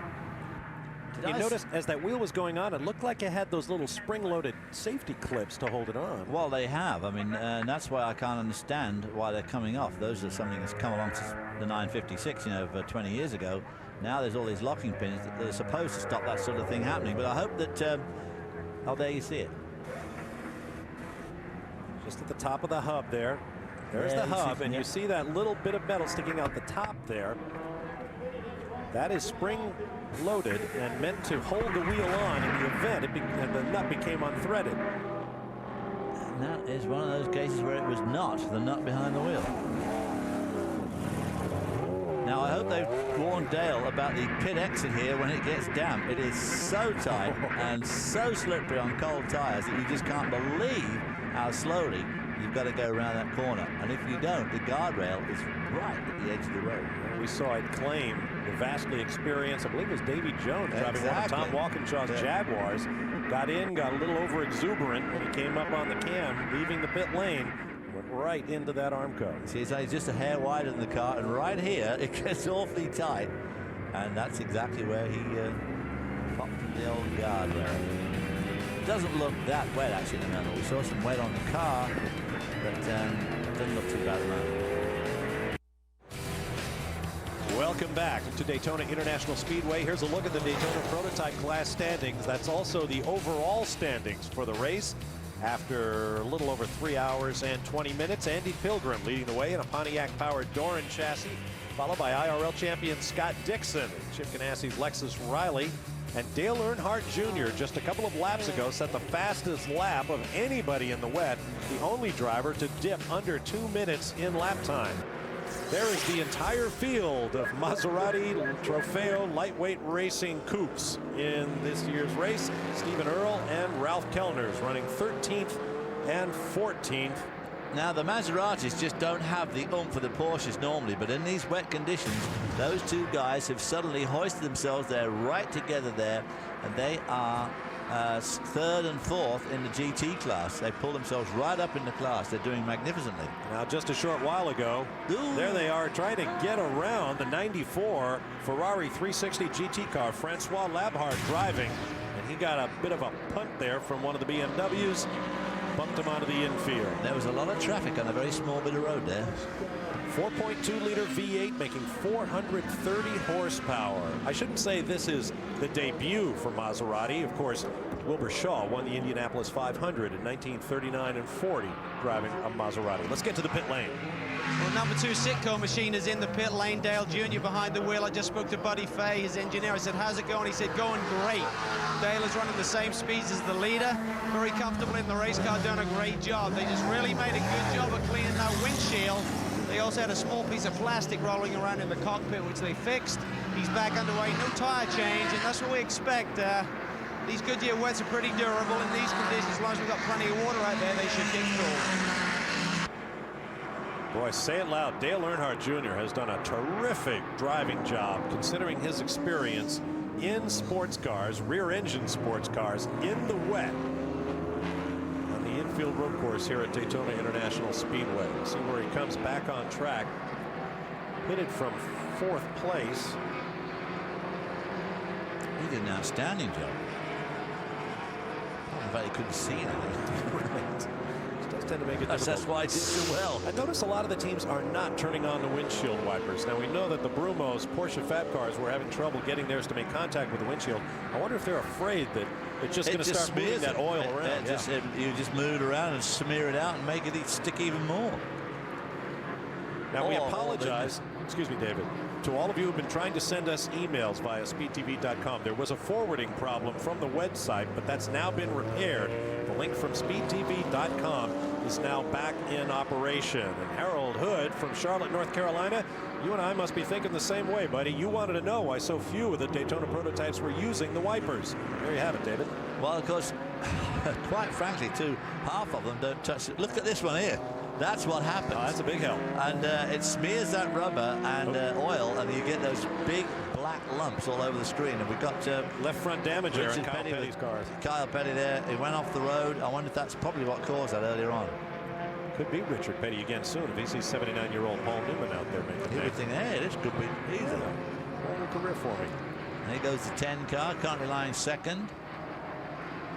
You noticed as that wheel was going on, it looked like it had those little spring-loaded safety clips to hold it on. Well, they have. I mean, that's why I can't understand why they're coming off. Those are something that's come along since the 956, you know, 20 years ago. Now there's all these locking pins that are supposed to stop that sort of thing happening. But I hope that, oh, there you see it. Just at the top of the hub there. There's the hub, and you see that little bit of metal sticking out the top there. That is spring-loaded and meant to hold the wheel on in the event and the nut became unthreaded. And that is one of those cases where it was not the nut behind the wheel. Now, I hope they've warned Dale about the pit exit here when it gets damp. It is so tight and so slippery on cold tires that you just can't believe how slowly you've got to go around that corner. And if you don't, the guardrail is right at the edge of the road. We saw it claim the vastly experienced, I believe it was Davy Jones, driving one of Tom Walkinshaw's Jaguars. Got in, got a little over exuberant when he came up on the cam, leaving the pit lane. Went right into that armco. See, he's just a hair wider than the car, and right here it gets awfully tight, and that's exactly where he popped the old guardrail. It doesn't look that wet actually in the middle. We saw some wet on the car, but doesn't look too bad at the moment. Welcome back to Daytona International Speedway. Here's a look at the Daytona Prototype Class standings. That's also the overall standings for the race. After a little over 3 hours and 20 minutes, Andy Pilgrim leading the way in a Pontiac-powered Doran chassis, followed by IRL champion Scott Dixon, Chip Ganassi's Lexus Riley, and Dale Earnhardt Jr. just a couple of laps ago set the fastest lap of anybody in the wet, the only driver to dip under 2 minutes in lap time. There is the entire field of Maserati Trofeo lightweight racing coupes in this year's race. Stephen Earle and Ralph Kellner's running 13th and 14th. Now, the Maseratis just don't have the oomph of the Porsches normally, but in these wet conditions, those two guys have suddenly hoisted themselves there right together there, and they are third and fourth in the GT class. They pulled themselves right up in the class. They're doing magnificently. Now, just a short while ago, there they are trying to get around the 94 Ferrari 360 GT car. Francois Labhart driving, and he got a bit of a punt there from one of the BMWs. Bumped him onto the infield. There was a lot of traffic on a very small bit of road there. 4.2-liter V8 making 430 horsepower. I shouldn't say this is the debut for Maserati. Of course, Wilbur Shaw won the Indianapolis 500 in 1939 and 40 driving a Maserati. Let's get to the pit lane. Well, number 2 Sitco machine is in the pit lane. Dale Jr. behind the wheel. I just spoke to Buddy Fay, his engineer. I said, how's it going? He said, going great. Dale is running the same speeds as the leader. Very comfortable in the race car, doing a great job. They just really made a good job of cleaning that windshield. They also had a small piece of plastic rolling around in the cockpit, which they fixed. He's back underway, no tire change, and that's what we expect. These Goodyear wets are pretty durable in these conditions. As long as we've got plenty of water out there, they should get through. Boy, say it loud. Dale Earnhardt Jr. has done a terrific driving job considering his experience in sports cars, rear-engine sports cars, in the wet on the infield road course here at Daytona International Speedway. See where he comes back on track. Hit it from 4th place. He did an outstanding job. In fact, he couldn't see anything. Tend to make it that's why he did so well. I noticed a lot of the teams are not turning on the windshield wipers. Now, we know that the Brumos Porsche Fab cars were having trouble getting theirs to make contact with the windshield. I wonder if they're afraid that it's just going to start moving that oil around. You just move it around and smear it out and make it stick even more. Now, we apologize, excuse me, David, to all of you who've been trying to send us emails via speedtv.com. There was a forwarding problem from the website, but that's now been repaired. The link from speedtv.com is now back in operation. And Harold Hood from Charlotte, North Carolina, you and I must be thinking the same way, buddy. You wanted to know why so few of the Daytona prototypes were using the wipers. There you have it, David. Well, of course, quite frankly, too, half of them don't touch it. Look at this one here. That's what happens. Oh, that's a big help. And it smears that rubber and oil, and you get those big black lumps all over the screen. And we've got left front damage there in Kyle Petty Petty's cars. Kyle Petty there. He went off the road. I wonder if that's probably what caused that earlier on. Could be Richard Petty again soon if he sees 79-year-old Paul Newman out there making you would think, hey, this could be easy. Whole career for me. And here goes the 10 car, currently lying second.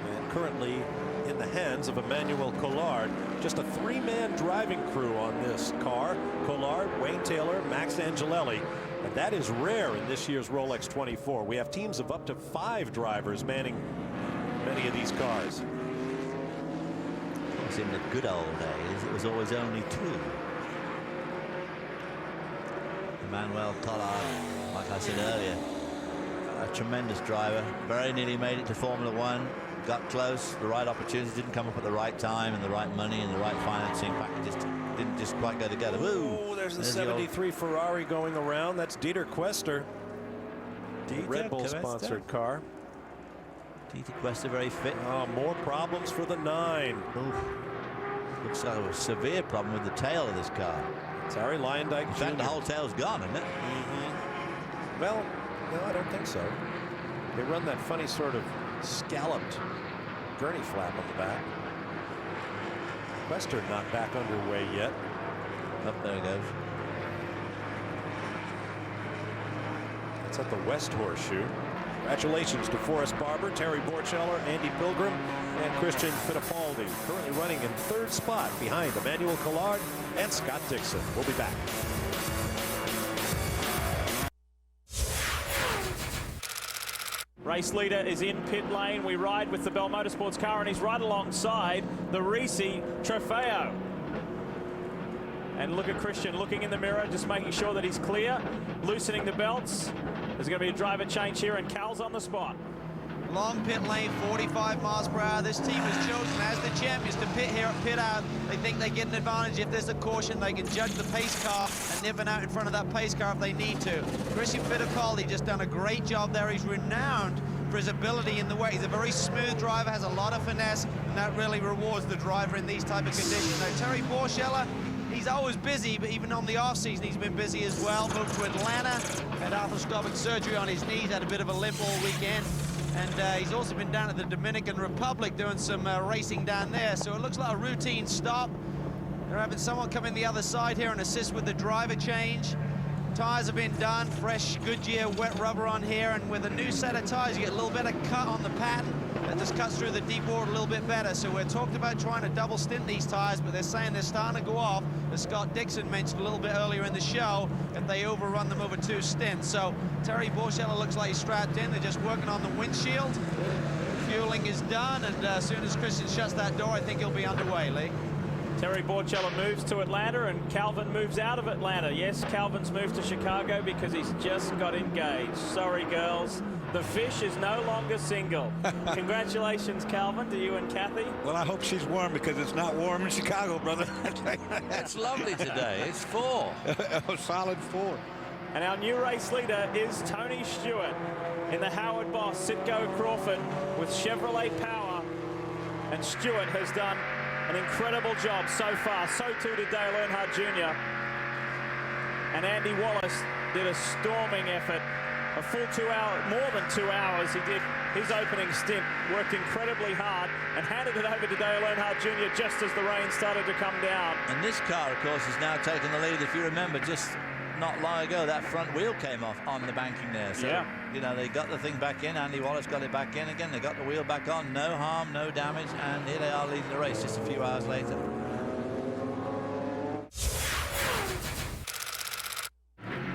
And currently in the hands of Emmanuel Collard. Just a 3-man driving crew on this car. Collard, Wayne Taylor, Max Angelelli. And that is rare in this year's Rolex 24. We have teams of up to 5 drivers manning many of these cars. Of course, in the good old days, it was always only 2. Emmanuel Collard, like I said earlier, a tremendous driver. Very nearly made it to Formula One. Got close, the right opportunities didn't come up at the right time, and the right money and the right financing package didn't just quite go together. Woo! There's the 73 Ferrari going around. That's Dieter Quester, the Red Bull sponsored car. Dieter Quester very fit. Oh, more problems for the 9. Oof. Looks like a severe problem with the tail of this car. It's Harry Lyondike. In fact, the whole tail's gone, isn't it? Well, no, I don't think so. They run that funny sort of scalloped gurney flap on the back. Quester not back underway yet. Up there it goes. It's at the West Horseshoe. Congratulations to Forrest Barber, Terry Borcheller, Andy Pilgrim, and Christian Fittipaldi. Currently running in 3rd spot behind Emmanuel Collard and Scott Dixon. We'll be back. Race leader is in pit lane. We ride with the Bell Motorsports car, and he's right alongside the Risi Trofeo. And look at Christian looking in the mirror, just making sure that he's clear, loosening the belts. There's going to be a driver change here, and Cal's on the spot. Long pit lane, 45 miles per hour. This team has chosen as the champions to pit here at pit out. They think they get an advantage. If there's a caution, they can judge the pace car and nip it out in front of that pace car if they need to. Christian Fittipaldi just done a great job there. He's renowned for his ability in the wet. He's a very smooth driver, has a lot of finesse, and that really rewards the driver in these type of conditions. Now, Terry Borcheller, he's always busy, but even on the off-season, he's been busy as well. Moved to Atlanta, had arthroscopic surgery on his knees, had a bit of a limp all weekend. And he's also been down at the Dominican Republic doing some racing down there. So it looks like a routine stop. They're having someone come in the other side here and assist with the driver change. Tires have been done, fresh Goodyear wet rubber on here, and with a new set of tires, you get a little bit of cut on the pattern that just cuts through the deep water a little bit better. So we're talking about trying to double stint these tires, but they're saying they're starting to go off, as Scott Dixon mentioned a little bit earlier in the show, if they overrun them over 2 stints. So Terry Borchella looks like he's strapped in. They're just working on the windshield. Fueling is done, and as soon as Christian shuts that door, I think he'll be underway, Lee. Terry Borchella moves to Atlanta and Calvin moves out of Atlanta. Yes, Calvin's moved to Chicago because he's just got engaged. Sorry, girls. The fish is no longer single. Congratulations, Calvin, to you and Kathy. Well, I hope she's warm because it's not warm in Chicago, brother. It's lovely today. It's 4. A solid 4. And our new race leader is Tony Stewart in the Howard Boss Sitco Crawford with Chevrolet Power. And Stewart has done an incredible job so far. So too did Dale Earnhardt Jr. And Andy Wallace did a storming effort. A full 2 hours, more than 2 hours. He did his opening stint, worked incredibly hard, and handed it over to Dale Earnhardt Jr. just as the rain started to come down. And this car, of course, has now taken the lead. If you remember, just not long ago, that front wheel came off on the banking there. So, yeah, you know, they got the thing back in. Andy Wallace got it back in again. They got the wheel back on. No harm, no damage. And here they are leading the race just a few hours later.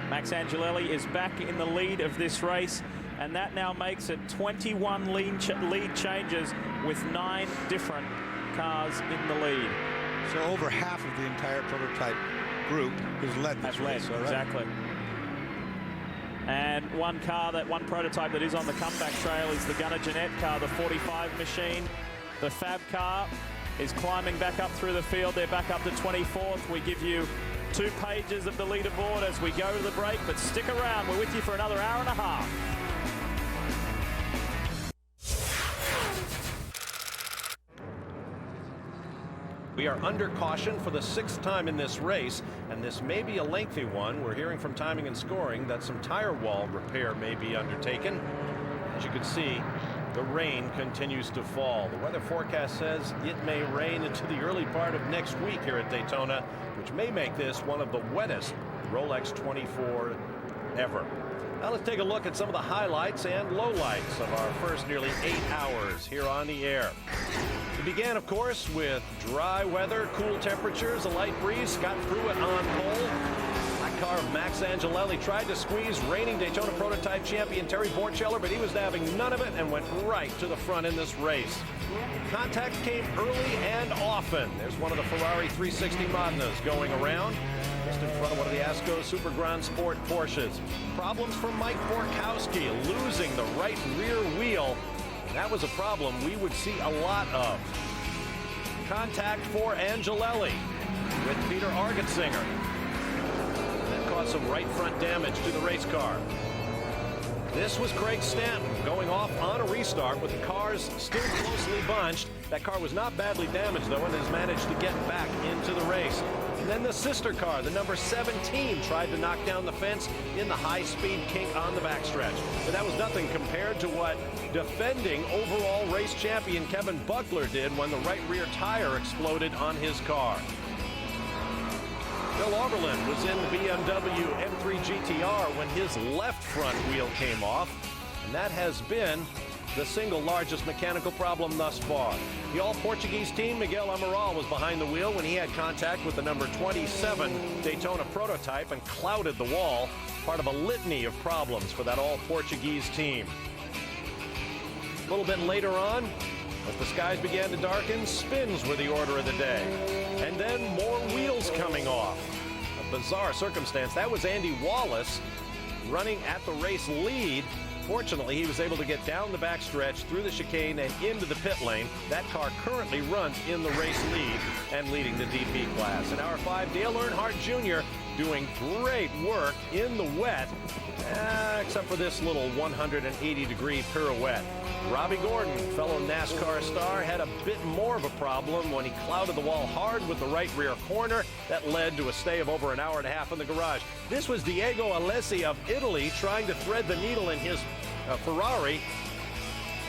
Max Angelelli is back in the lead of this race, and that now makes it 21 lead changes with 9 different cars in the lead. So over half of the entire prototype group has led this race. Exactly. And one prototype that is on the comeback trail is the Gunnar Jeanette car, the 45 machine. The Fab car is climbing back up through the field. They're back up to 24th. We give you 2 pages of the leaderboard as we go to the break, but stick around. We're with you for another hour and a half. We are under caution for the 6th time in this race, and this may be a lengthy one. We're hearing from timing and scoring that some tire wall repair may be undertaken. As you can see, the rain continues to fall. The weather forecast says it may rain into the early part of next week here at Daytona, which may make this one of the wettest Rolex 24 ever. Now let's take a look at some of the highlights and lowlights of our first nearly 8 hours here on the air. It began, of course, with dry weather, cool temperatures, a light breeze. Scott Pruitt on pole. That car of Max Angelelli tried to squeeze reigning Daytona prototype champion Terry Borchella, but he was having none of it and went right to the front in this race. Contact came early and often. There's one of the Ferrari 360 Modnas going around, just in front of one of the Asco Super Grand Sport Porsches. Problems for Mike Borkowski, losing the right rear wheel. That was a problem we would see a lot of. Contact for Angelelli with Peter Argetsinger. That caused some right front damage to the race car. This was Craig Stanton going off on a restart with the cars still closely bunched. That car was not badly damaged, though, and has managed to get back into the race. And then the sister car, the number 17, tried to knock down the fence in the high-speed kink on the backstretch. But that was nothing compared to what defending overall race champion Kevin Buckler did when the right rear tire exploded on his car. Bill Oberlin was in the BMW M3 GTR when his left front wheel came off, and that has been the single largest mechanical problem thus far. The all-Portuguese team, Miguel Amaral, was behind the wheel when he had contact with the number 27 Daytona prototype and clouded the wall, part of a litany of problems for that all-Portuguese team. A little bit later on, as the skies began to darken, spins were the order of the day. And then more wheels coming off. A bizarre circumstance. That was Andy Wallace running at the race lead. Fortunately, he was able to get down the backstretch, through the chicane, and into the pit lane. That car currently runs in the race lead and leading the DP class. In hour 5, Dale Earnhardt Jr. doing great work in the wet, except for this little 180-degree pirouette. Robbie Gordon, fellow NASCAR star, had a bit more of a problem when he clouded the wall hard with the right rear corner. That led to a stay of over an hour and a half in the garage. This was Diego Alessi of Italy trying to thread the needle in his Ferrari.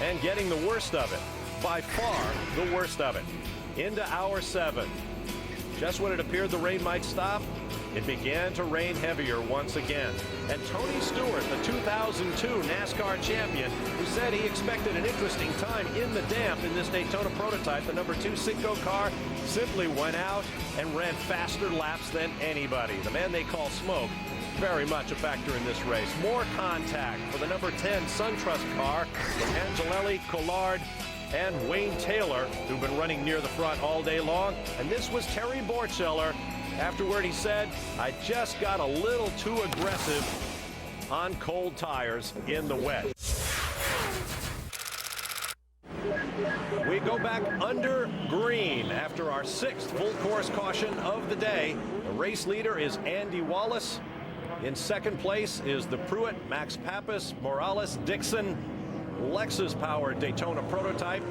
and getting the worst of it. By far the worst of it. Into hour 7. Just when it appeared the rain might stop, it began to rain heavier once again. And Tony Stewart, the 2002 NASCAR champion, who said he expected an interesting time in the damp in this Daytona prototype, the number 2 Cinco car, simply went out and ran faster laps than anybody. The man they call Smoke, very much a factor in this race. More contact for the number 10 SunTrust car with Angelelli, Collard, and Wayne Taylor, who've been running near the front all day long. And this was Terry Borcheller. Afterward, he said, I just got a little too aggressive on cold tires in the wet. We go back under green after our 6th full course caution of the day. The race leader is Andy Wallace. In 2nd place is the Pruitt, Max Pappas, Morales, Dixon, Lexus-powered Daytona prototype.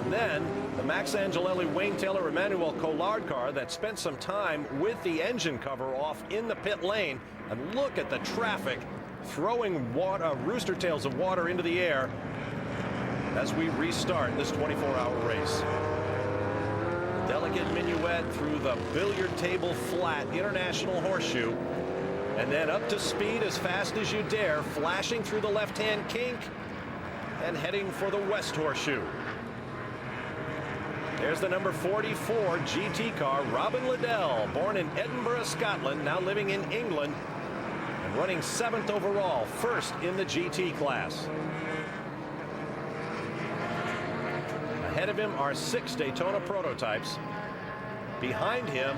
And then the Max Angelelli, Wayne Taylor, Emmanuel Collard car that spent some time with the engine cover off in the pit lane. And look at the traffic throwing rooster tails of water into the air as we restart this 24-hour race. Delicate minuet through the billiard table flat International Horseshoe. And then up to speed as fast as you dare, flashing through the left-hand kink and heading for the West Horseshoe. There's the number 44 GT car, Robin Liddell, born in Edinburgh, Scotland, now living in England, and running 7th overall, first in the GT class. Ahead of him are 6 Daytona prototypes. Behind him,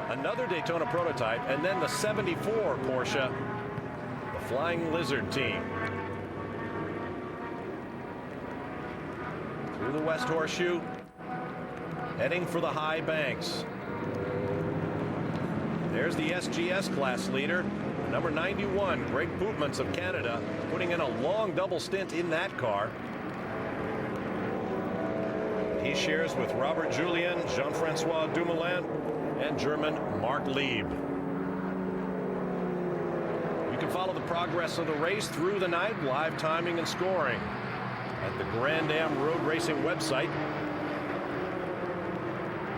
another Daytona prototype, and then the 74 Porsche, the Flying Lizard team. Through the West Horseshoe, heading for the high banks. There's the SGS class leader, number 91, Greg Pootmans of Canada, putting in a long double stint in that car. He shares with Robert Julien, Jean-Francois Dumoulin, and German Mark Lieb. You can follow the progress of the race through the night, live timing and scoring at the Grand Am Road Racing website.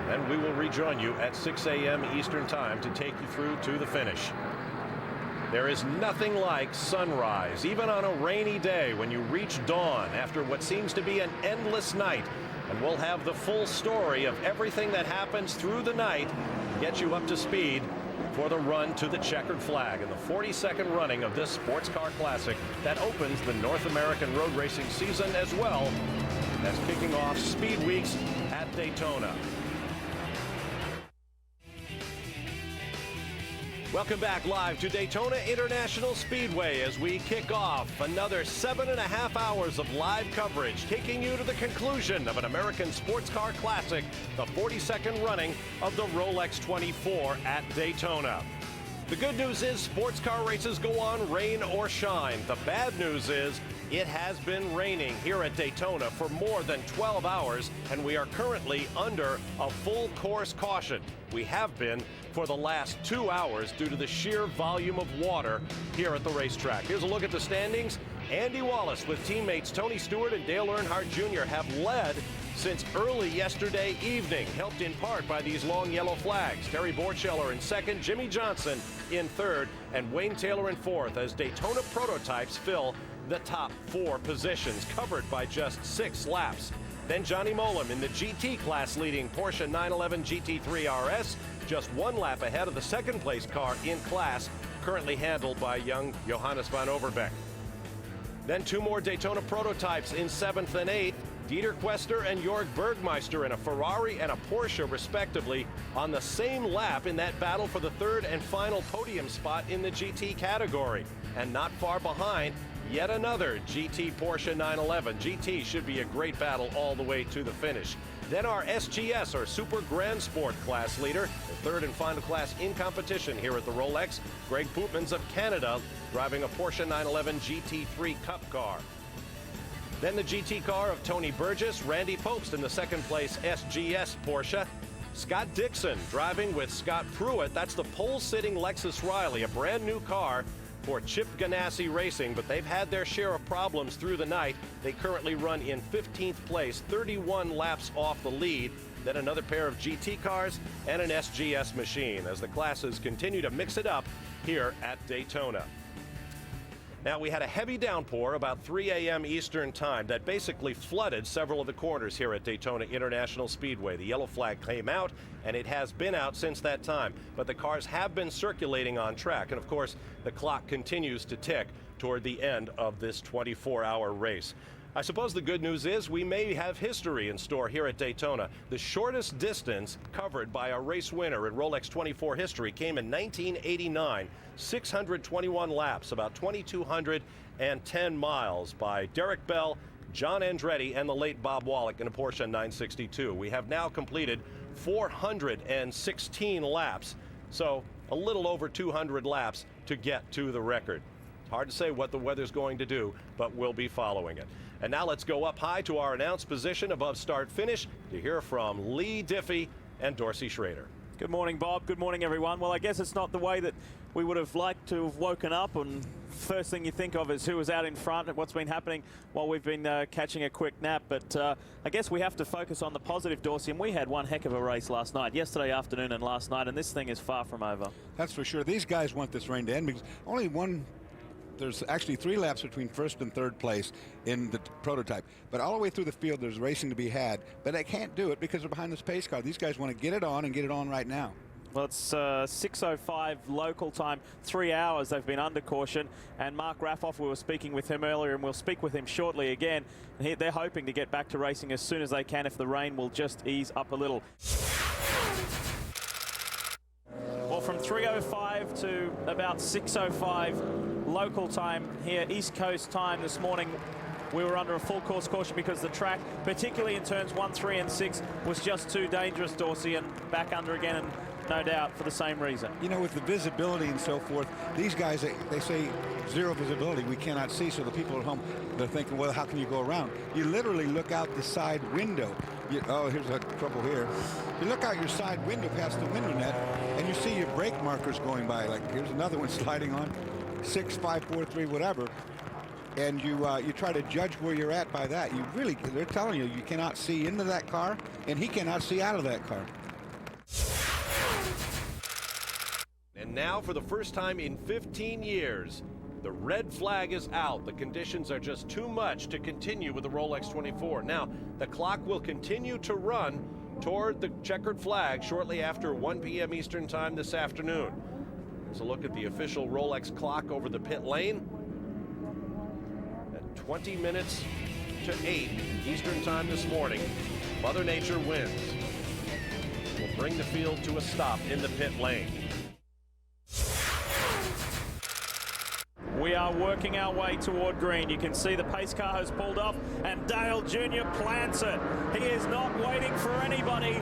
And we will rejoin you at 6 a.m. Eastern Time to take you through to the finish. There is nothing like sunrise, even on a rainy day, when you reach dawn after what seems to be an endless night. And we'll have the full story of everything that happens through the night, get you up to speed for the run to the checkered flag in the 42nd running of this sports car classic that opens the North American road racing season, as well as kicking off Speed Weeks at Daytona. Welcome back live to Daytona International Speedway as we kick off another 7.5 hours of live coverage, taking you to the conclusion of an American sports car classic, the 42nd running of the Rolex 24 at Daytona. The good news is sports car races go on rain or shine. The bad news is it has been raining here at Daytona for more than 12 hours, and we are currently under a full course caution. We have been for the last 2 hours due to the sheer volume of water here at the racetrack. Here's a look at the standings. Andy Wallace with teammates Tony Stewart and Dale Earnhardt Jr. have led since early yesterday evening, helped in part by these long yellow flags. Terry Borcheller in 2nd, Jimmy Johnson in 3rd, and Wayne Taylor in 4th as Daytona prototypes fill the top 4 positions, covered by just 6 laps. Then Johnny Mollem in the GT class leading Porsche 911 GT3 RS, just 1 lap ahead of the 2nd place car in class, currently handled by young Johannes van Overbeek. Then 2 more Daytona prototypes in 7th and 8th, Dieter Quester and Jörg Bergmeister in a Ferrari and a Porsche respectively on the same lap in that battle for the 3rd and final podium spot in the GT category. And not far behind, yet another GT Porsche 911. GT should be a great battle all the way to the finish. Then our SGS, or Super Grand Sport class leader, the 3rd and final class in competition here at the Rolex, Greg Pootmans of Canada, driving a Porsche 911 GT3 Cup car. Then the GT car of Tony Burgess, Randy Pobst in the 2nd place SGS Porsche. Scott Dixon driving with Scott Pruitt. That's the pole-sitting Lexus Riley, a brand new car for Chip Ganassi Racing, but they've had their share of problems through the night. They currently run in 15th place, 31 laps off the lead. Then another pair of GT cars and an SGS machine as the classes continue to mix it up here at Daytona. Now, we had a heavy downpour about 3 a.m. Eastern time that basically flooded several of the corners here at Daytona International Speedway. The yellow flag came out, and it has been out since that time. But the cars have been circulating on track, and of course, the clock continues to tick toward the end of this 24-hour race. I suppose the good news is we may have history in store here at Daytona. The shortest distance covered by a race winner in Rolex 24 history came in 1989, 621 laps, about 2,210 miles by Derek Bell, John Andretti, and the late Bob Wallach in a Porsche 962. We have now completed 416 laps, so a little over 200 laps to get to the record. It's hard to say what the weather's going to do, but we'll be following it. And now let's go up high to our announced position above start finish to hear from Lee Diffie and Dorsey Schrader. Good morning, Bob. Good morning, everyone. Well, I guess it's not the way that we would have liked to have woken up, and first thing you think of is who was out in front and what's been happening while we've been catching a quick nap. But I guess we have to focus on the positive, Dorsey, and we had one heck of a race last night, yesterday afternoon and last night, and this thing is far from over. That's for sure. These guys want this rain to end because only there's actually 3 laps between first and third place in the prototype. But all the way through the field, there's racing to be had. But they can't do it because they're behind this pace car. These guys want to get it on and get it on right now. Well, it's 6:05 local time, 3 hours they've been under caution. And Mark Raffoff, we were speaking with him earlier, and we'll speak with him shortly again. And they're hoping to get back to racing as soon as they can if the rain will just ease up a little. Well, from 3:05 to about 6:05 local time here, East Coast time this morning, we were under a full course caution because the track, particularly in turns 1, 3, and 6, was just too dangerous, Dorsey, and back under again, and no doubt for the same reason. You know, with the visibility and so forth, these guys, they say zero visibility, we cannot see, so the people at home, they're thinking, well, how can you go around? You literally look out the side window. Oh, here's a trouble here. You look out your side window past the window net, and you see your brake markers going by. Like, here's another one sliding on, 6, 5, 4, 3, whatever. And you try to judge where you're at by that. They're telling you cannot see into that car, and he cannot see out of that car. And now, for the first time in 15 years, the red flag is out. The conditions are just too much to continue with the Rolex 24. Now, the clock will continue to run toward the checkered flag shortly after 1 p.m. Eastern time this afternoon. Let's look at the official Rolex clock over the pit lane. At 20 minutes to 8 Eastern time this morning, Mother Nature wins. Will bring the field to a stop in the pit lane. We are working our way toward green. You can see the pace car has pulled off, and Dale Jr. plants it. He is not waiting for anybody.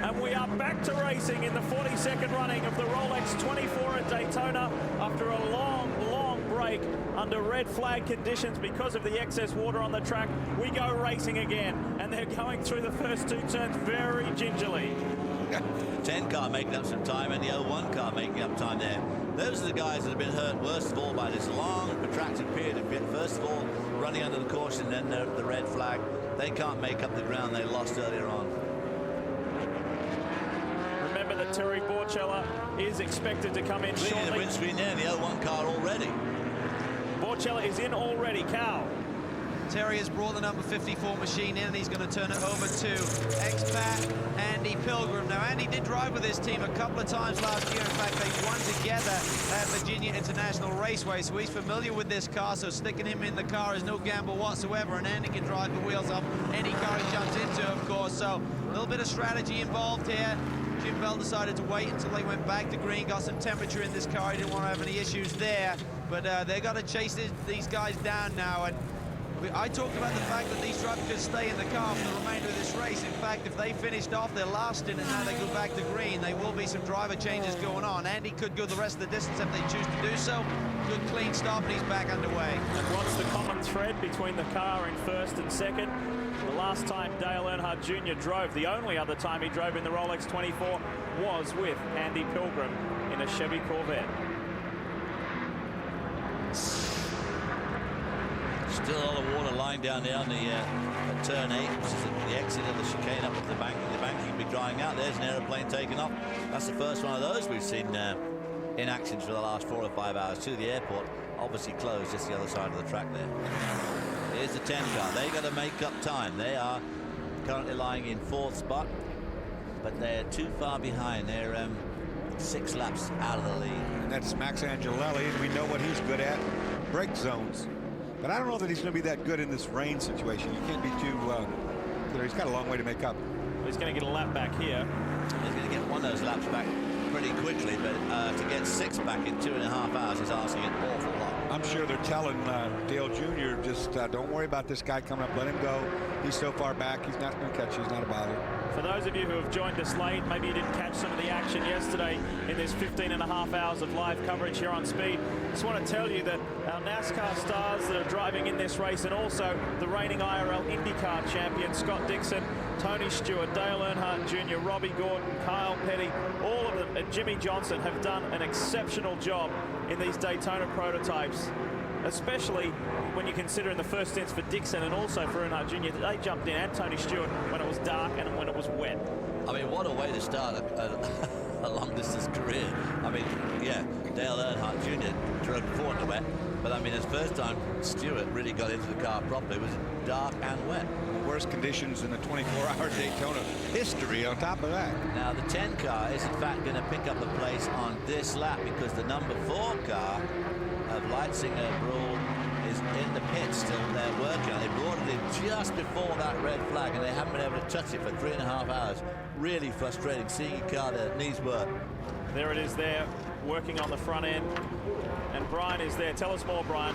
And we are back to racing in the 42nd running of the Rolex 24 at Daytona after a long, long break under red flag conditions because of the excess water on the track. We go racing again, and they're going through the first 2 turns very gingerly. 10 car making up some time, and the 01 car making up time there. Those are the guys that have been hurt worst of all by this long, protracted period of pit. First of all, running under the caution, then the red flag. They can't make up the ground they lost earlier on. Remember that Terry Borchella is expected to come in shortly. The windscreen there in the 01 car already. Borchella is in already. Cal. Terry has brought the number 54 machine in, and he's going to turn it over to expat Andy Pilgrim. Now, Andy did drive with his team a couple of times last year. In fact, they won together at Virginia International Raceway, so he's familiar with this car, so sticking him in the car is no gamble whatsoever, and Andy can drive the wheels off any car he jumps into, of course, so a little bit of strategy involved here. Jim Bell decided to wait until they went back to green, got some temperature in this car. He didn't want to have any issues there, but they've got to chase these guys down now. And I talked about the fact that these drivers could stay in the car for the remainder of this race. In fact, if they finished off their last stint and now they go back to green, there will be some driver changes going on. Andy could go the rest of the distance if they choose to do so. Good clean stop, and he's back underway. And what's the common thread between the car in first and second? The last time Dale Earnhardt Jr. drove, the only other time he drove in the Rolex 24 was with Andy Pilgrim in a Chevy Corvette. Still a lot of water lying down there on the at turn 8, which is the exit of the chicane up into the banking. The banking will be drying out. There's an aeroplane taking off. That's the first one of those we've seen in action for the last 4 or 5 hours to the airport. Obviously closed just the other side of the track there. Here's the 10 car. They got to make up time. They are currently lying in 4th spot, but they're too far behind. They're 6 laps out of the lead. And that's Max Angelelli, and we know what he's good at, brake zones. But I don't know that he's going to be that good in this rain situation. You can't be too clear. He's got a long way to make up. He's going to get a lap back here. He's going to get one of those laps back pretty quickly, but to get 6 back in 2.5 hours is asking an awful lot. I'm sure they're telling Dale Jr. just don't worry about this guy coming up. Let him go. He's so far back. He's not going to catch you. He's not a bother. For those of you who have joined us late, maybe you didn't catch some of the action yesterday in this 15.5 hours of live coverage here on Speed. Just want to tell you that our NASCAR stars that are driving in this race, and also the reigning IRL IndyCar champion Scott Dixon, Tony Stewart, Dale Earnhardt Jr., Robbie Gordon, Kyle Petty, all of them, and Jimmy Johnson have done an exceptional job in these Daytona prototypes, especially when you consider in the first instance for Dixon and also for Earnhardt Jr. They jumped in, and Tony Stewart, when it was dark and when it was wet. I mean, what a way to start a long-distance career. I mean, yeah, Dale Earnhardt Jr. drove before in the wet, but I mean, his first time Stewart really got into the car properly, it was dark and wet. Worst conditions in the 24-hour Daytona history on top of that. Now, the 10 car is in fact going to pick up a place on this lap because the number 4 car of Leitzinger Brawl is in the pit still. They're working on it. They brought it in just before that red flag, and they haven't been able to touch it for 3.5 hours. Really frustrating seeing a car that needs work. There it is there, working on the front end. And Brian is there. Tell us more, Brian.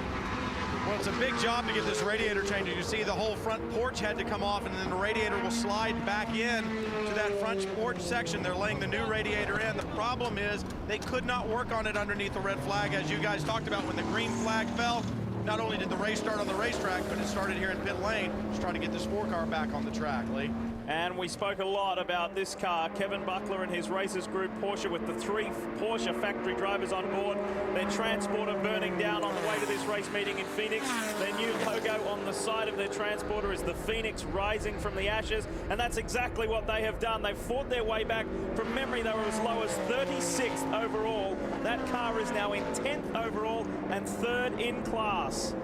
Well, it's a big job to get this radiator changed. You see the whole front porch had to come off, and then the radiator will slide back in to that front porch section. They're laying the new radiator in. The problem is they could not work on it underneath the red flag, as you guys talked about. When the green flag fell, not only did the race start on the racetrack, but it started here in pit lane. Just trying to get this 4 car back on the track, Lee. And we spoke a lot about this car. Kevin Buckler and his racers group Porsche, with the 3 Porsche factory drivers on board. Their transporter burning down on the way to this race meeting in Phoenix. Their new logo on the side of their transporter is the Phoenix rising from the ashes. And that's exactly what they have done. They've fought their way back. From memory, they were as low as 36th overall. That car is now in 10th overall and 3rd in class.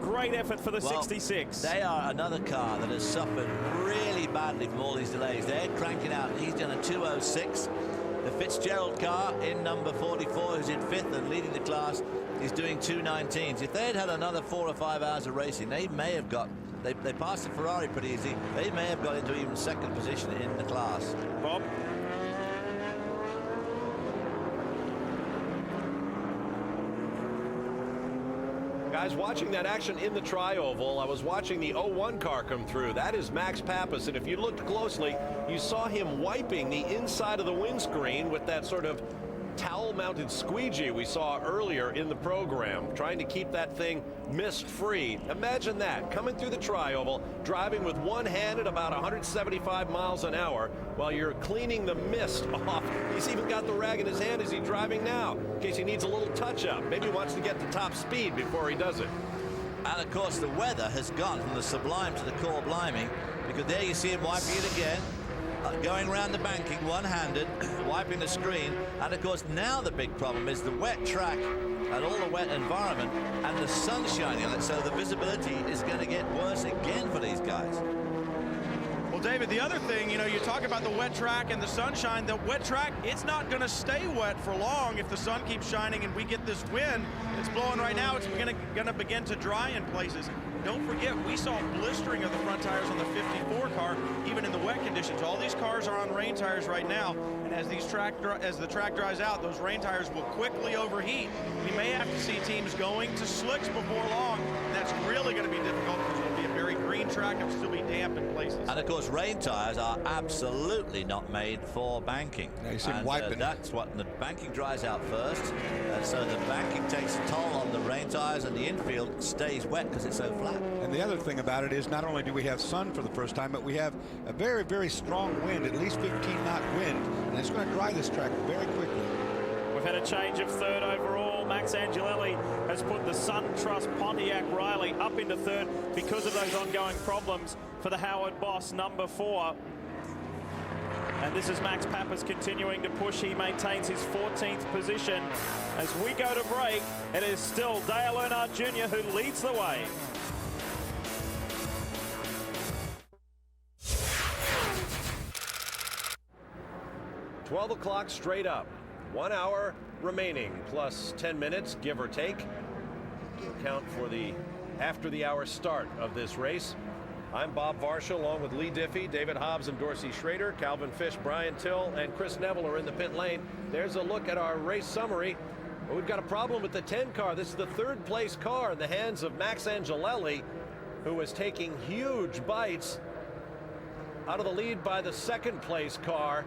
Great effort for the 66. They are another car that has suffered really badly from all these delays. They're cranking out. He's done a 2:06. The Fitzgerald car in number 44, who's in 5th and leading the class, is doing 2:19s. If they had had another 4 or 5 hours of racing, they may have got, they passed the Ferrari pretty easy. They may have got into even 2nd position in the class. Bob? Guys, watching that action in the tri-oval, I was watching the 01 car come through. That is Max Pappas, and if you looked closely, you saw him wiping the inside of the windscreen with that sort of towel-mounted squeegee we saw earlier in the program, trying to keep that thing mist-free. Imagine that, coming through the tri-oval, driving with one hand at about 175 miles an hour while you're cleaning the mist off. He's even got the rag in his hand as he's driving now, in case he needs a little touch-up. Maybe he wants to get to top speed before he does it. And of course, the weather has gone from the sublime to the core blimey, because there you see him wiping it again. Going around the banking one-handed, wiping the screen. And of course, now the big problem is the wet track and all the wet environment and the sun shining on it, so the visibility is going to get worse again for these guys. Well, David, the other thing, you know, you talk about the wet track and the sunshine. The wet track, it's not going to stay wet for long if the sun keeps shining and we get this wind that's blowing right now. It's going to begin to dry in places. Don't forget, we saw blistering of the front tires on the 54 car, even in the wet conditions. All these cars are on rain tires right now, and as the track dries out, those rain tires will quickly overheat. We may have to see teams going to slicks before long, and that's really going to be difficult because it'll be a very green track and still be damp in places. And of course, rain tires are absolutely not made for banking. Yeah, you see them wiping. That's what the banking dries out first, so the banking takes a toll on the rain tires, and the infield stays wet because it's so flat. And the other thing about it is not only do we have sun for the first time, but we have a very, very strong wind, at least 15-knot wind, and it's going to dry this track very quickly. We've had a change of 3rd overall. Max Angelelli has put the SunTrust Pontiac Riley up into third because of those ongoing problems for the Howard Boss number 4. And this is Max Pappas continuing to push. He maintains his 14th position. As we go to break, it is still Dale Earnhardt Jr. who leads the way. $12 o'clock straight up. 1 hour remaining, plus 10 minutes, give or take, to account for the after-the-hour start of this race. I'm Bob Varsha, along with Lee Diffie, David Hobbs, and Dorsey Schrader. Calvin Fish, Brian Till, and Chris Neville are in the pit lane. There's a look at our race summary. Well, we've got a problem with the 10 car. This is the third-place car in the hands of Max Angelelli, who is taking huge bites out of the lead by the second-place car.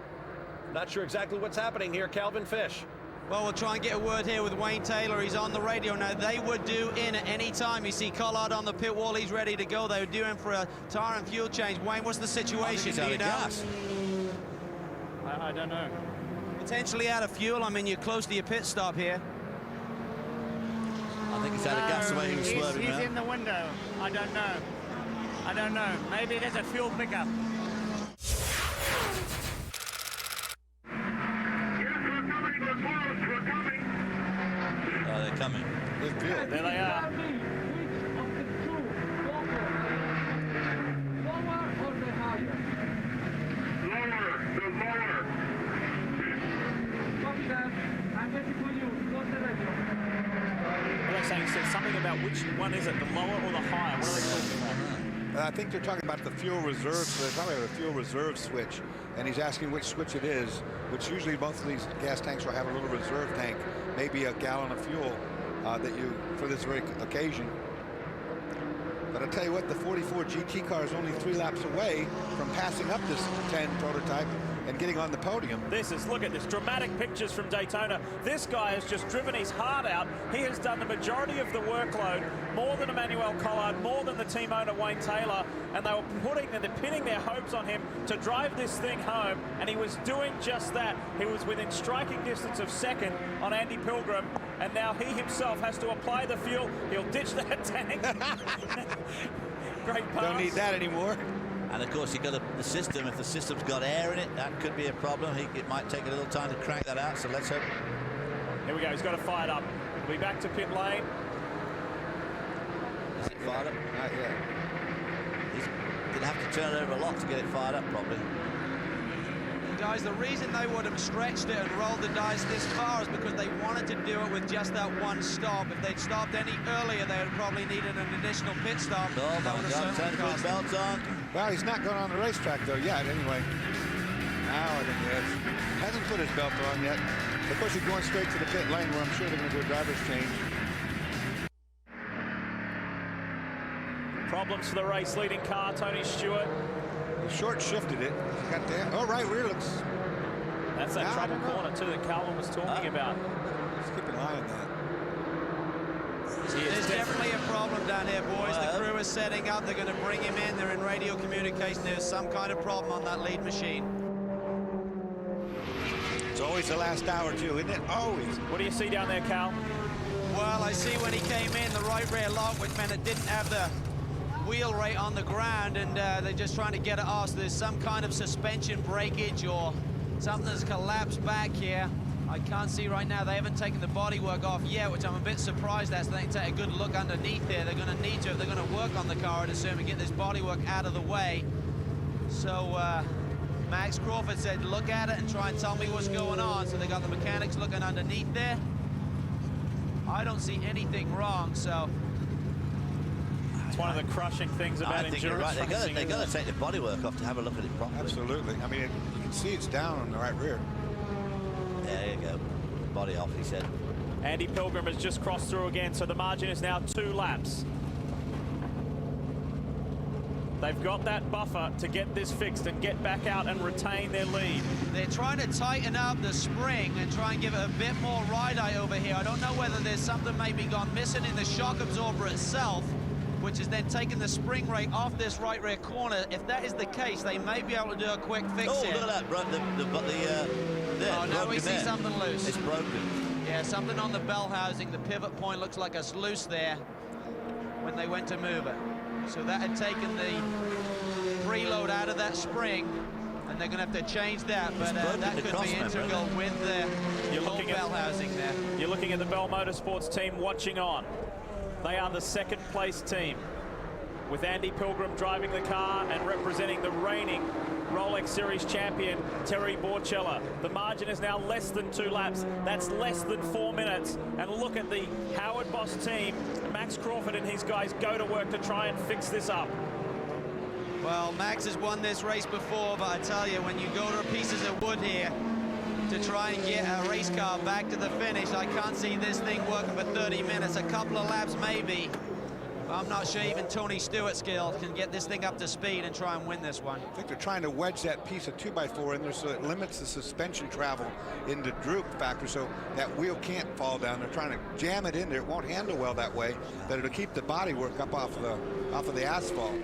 Not sure exactly what's happening here. Calvin Fish. Well, we'll try and get a word here with Wayne Taylor. He's on the radio now. They would do in at any time. You see Collard on the pit wall. He's ready to go. They were due in for a tire and fuel change. Wayne, what's the situation? Do you know? I don't know. Potentially out of fuel. I mean, you're close to your pit stop here. I think he's out of gas the way he was swerving He's around. in the window. I don't know. I don't know. Maybe there's a fuel pickup. Oh, they're coming. There they are. What are they saying? He said something about which one is it, the lower or the higher? What are they talking about? I think they're talking about the fuel reserve. So they're talking about a fuel reserve switch, and he's asking which switch it is, which usually both of these gas tanks will have a little reserve tank, maybe a gallon of fuel that you, for this very occasion. But I'll tell you what, the 44 GT car is only 3 laps away from passing up this 10 prototype and getting on the podium. Look at this, dramatic pictures from Daytona. This guy has just driven his heart out. He has done the majority of the workload, more than Emmanuel Collard, more than the team owner Wayne Taylor, and they were pinning their hopes on him to drive this thing home, and he was doing just that. He was within striking distance of second on Andy Pilgrim, and now he himself has to apply the fuel. He'll ditch that tank. Great pass. Don't need that anymore. And of course, you've got the system. If the system's got air in it, that could be a problem. It might take a little time to crank that out, so let's hope. Here we go, he's got it fired up. We'll be back to pit lane. Is it fired up? Not yet. He's going to have to turn it over a lot to get it fired up properly. Guys, the reason they would have stretched it and rolled the dice this far is because they wanted to do it with just that one stop. If they'd stopped any earlier, they would have probably needed an additional pit stop. Oh my God, turn his belt on. Well, he's not going on the racetrack though yet, anyway. Now I think he is. Hasn't put his belt on yet. Of course, he's going straight to the pit lane where I'm sure they're going to do a driver's change. Problems for the race leading car, Tony Stewart. He short shifted it. He got there. Oh, right rear looks. That's that trouble corner too that Calvin was talking about. Let's keep an eye on that. There's definitely a problem down here, boys. The crew is setting up. They're going to bring him in. They're in radio communication. There's some kind of problem on that lead machine. It's always the last hour, too, isn't it? Always. What do you see down there, Cal? Well, I see when he came in, the right rear lock, which meant it didn't have the wheel right on the ground, and they're just trying to get it off. So there's some kind of suspension breakage or something that's collapsed back here. I can't see right now. They haven't taken the bodywork off yet, which I'm a bit surprised at. So they can take a good look underneath there. They're going to need to if they're going to work on the car, I'd assume, and get this bodywork out of the way. So Max Crawford said, look at it and try and tell me what's going on. So they got the mechanics looking underneath there. I don't see anything wrong, so... It's one of the crushing things about endurance right. racing. They've got to take the bodywork off to have a look at it properly. Absolutely. I mean, you can see it's down on the right rear. There you go. Body off, he said. Andy Pilgrim has just crossed through again, so the margin is now 2 laps. They've got that buffer to get this fixed and get back out and retain their lead. They're trying to tighten up the spring and try and give it a bit more ride-eye over here. I don't know whether there's something maybe gone missing in the shock absorber itself, which is then taking the spring rate off this right rear corner. If that is the case, they may be able to do a quick fix here. Oh, look at that. Oh, now we see something loose. It's broken. Yeah, something on the bell housing. The pivot point looks like it's loose there when they went to move it. So that had taken the preload out of that spring, and they're going to have to change that, but that could be integral with the whole bell housing there. You're looking at the Bell Motorsports team watching on. They are the second place team, with Andy Pilgrim driving the car and representing the reigning Rolex Series champion, Terry Borchella. The margin is now less than 2 laps. That's less than 4 minutes. And look at the Howard Boss team. Max Crawford and his guys go to work to try and fix this up. Well, Max has won this race before, but I tell you, when you go to pieces of wood here to try and get a race car back to the finish, I can't see this thing working for 30 minutes. A couple of laps maybe. I'm not sure even Tony Stewart's skill can get this thing up to speed and try and win this one. I think they're trying to wedge that piece of 2x4 in there so it limits the suspension travel into droop factor so that wheel can't fall down. They're trying to jam it in there. It won't handle well that way, but it'll keep the bodywork up off of the asphalt.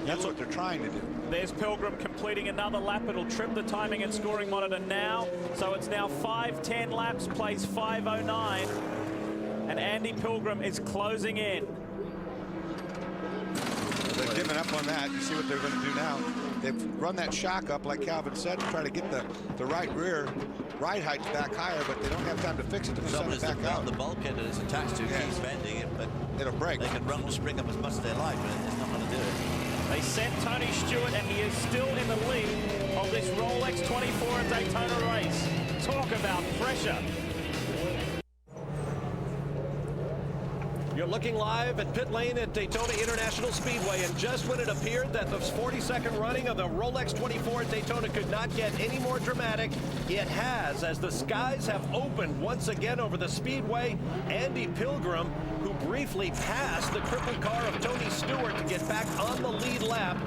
That's what they're trying to do. There's Pilgrim completing another lap. It'll trip the timing and scoring monitor now. So it's now 5:10 laps, plays 5:09. And Andy Pilgrim is closing in. They're giving up on that. You see what they're going to do now. They've run that shock up, like Calvin said, to try to get the right rear ride heights back higher, but they don't have time to fix it to send it back out. The bulkhead that it's attached to keeps bending it, but it'll break. They can run the spring up as much as they like, but it's not going to do it. They sent Tony Stewart, and he is still in the lead of this Rolex 24 at Daytona race. Talk about pressure. You're looking live at pit lane at Daytona International Speedway, and just when it appeared that the 42nd running of the Rolex 24 at Daytona could not get any more dramatic, it has, as the skies have opened once again over the speedway. Andy Pilgrim, who briefly passed the crippled car of Tony Stewart to get back on the lead lap,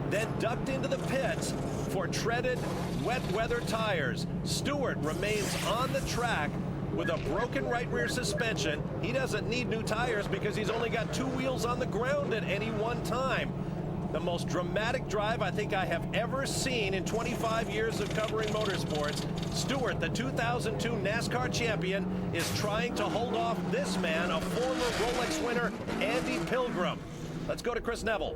then ducked into the pits for treaded wet weather tires. Stewart remains on the track with a broken right rear suspension. He doesn't need new tires because he's only got 2 wheels on the ground at any one time. The most dramatic drive I think I have ever seen in 25 years of covering motorsports. Stewart, the 2002 NASCAR champion, is trying to hold off this man, a former Rolex winner, Andy Pilgrim. Let's go to Chris Neville.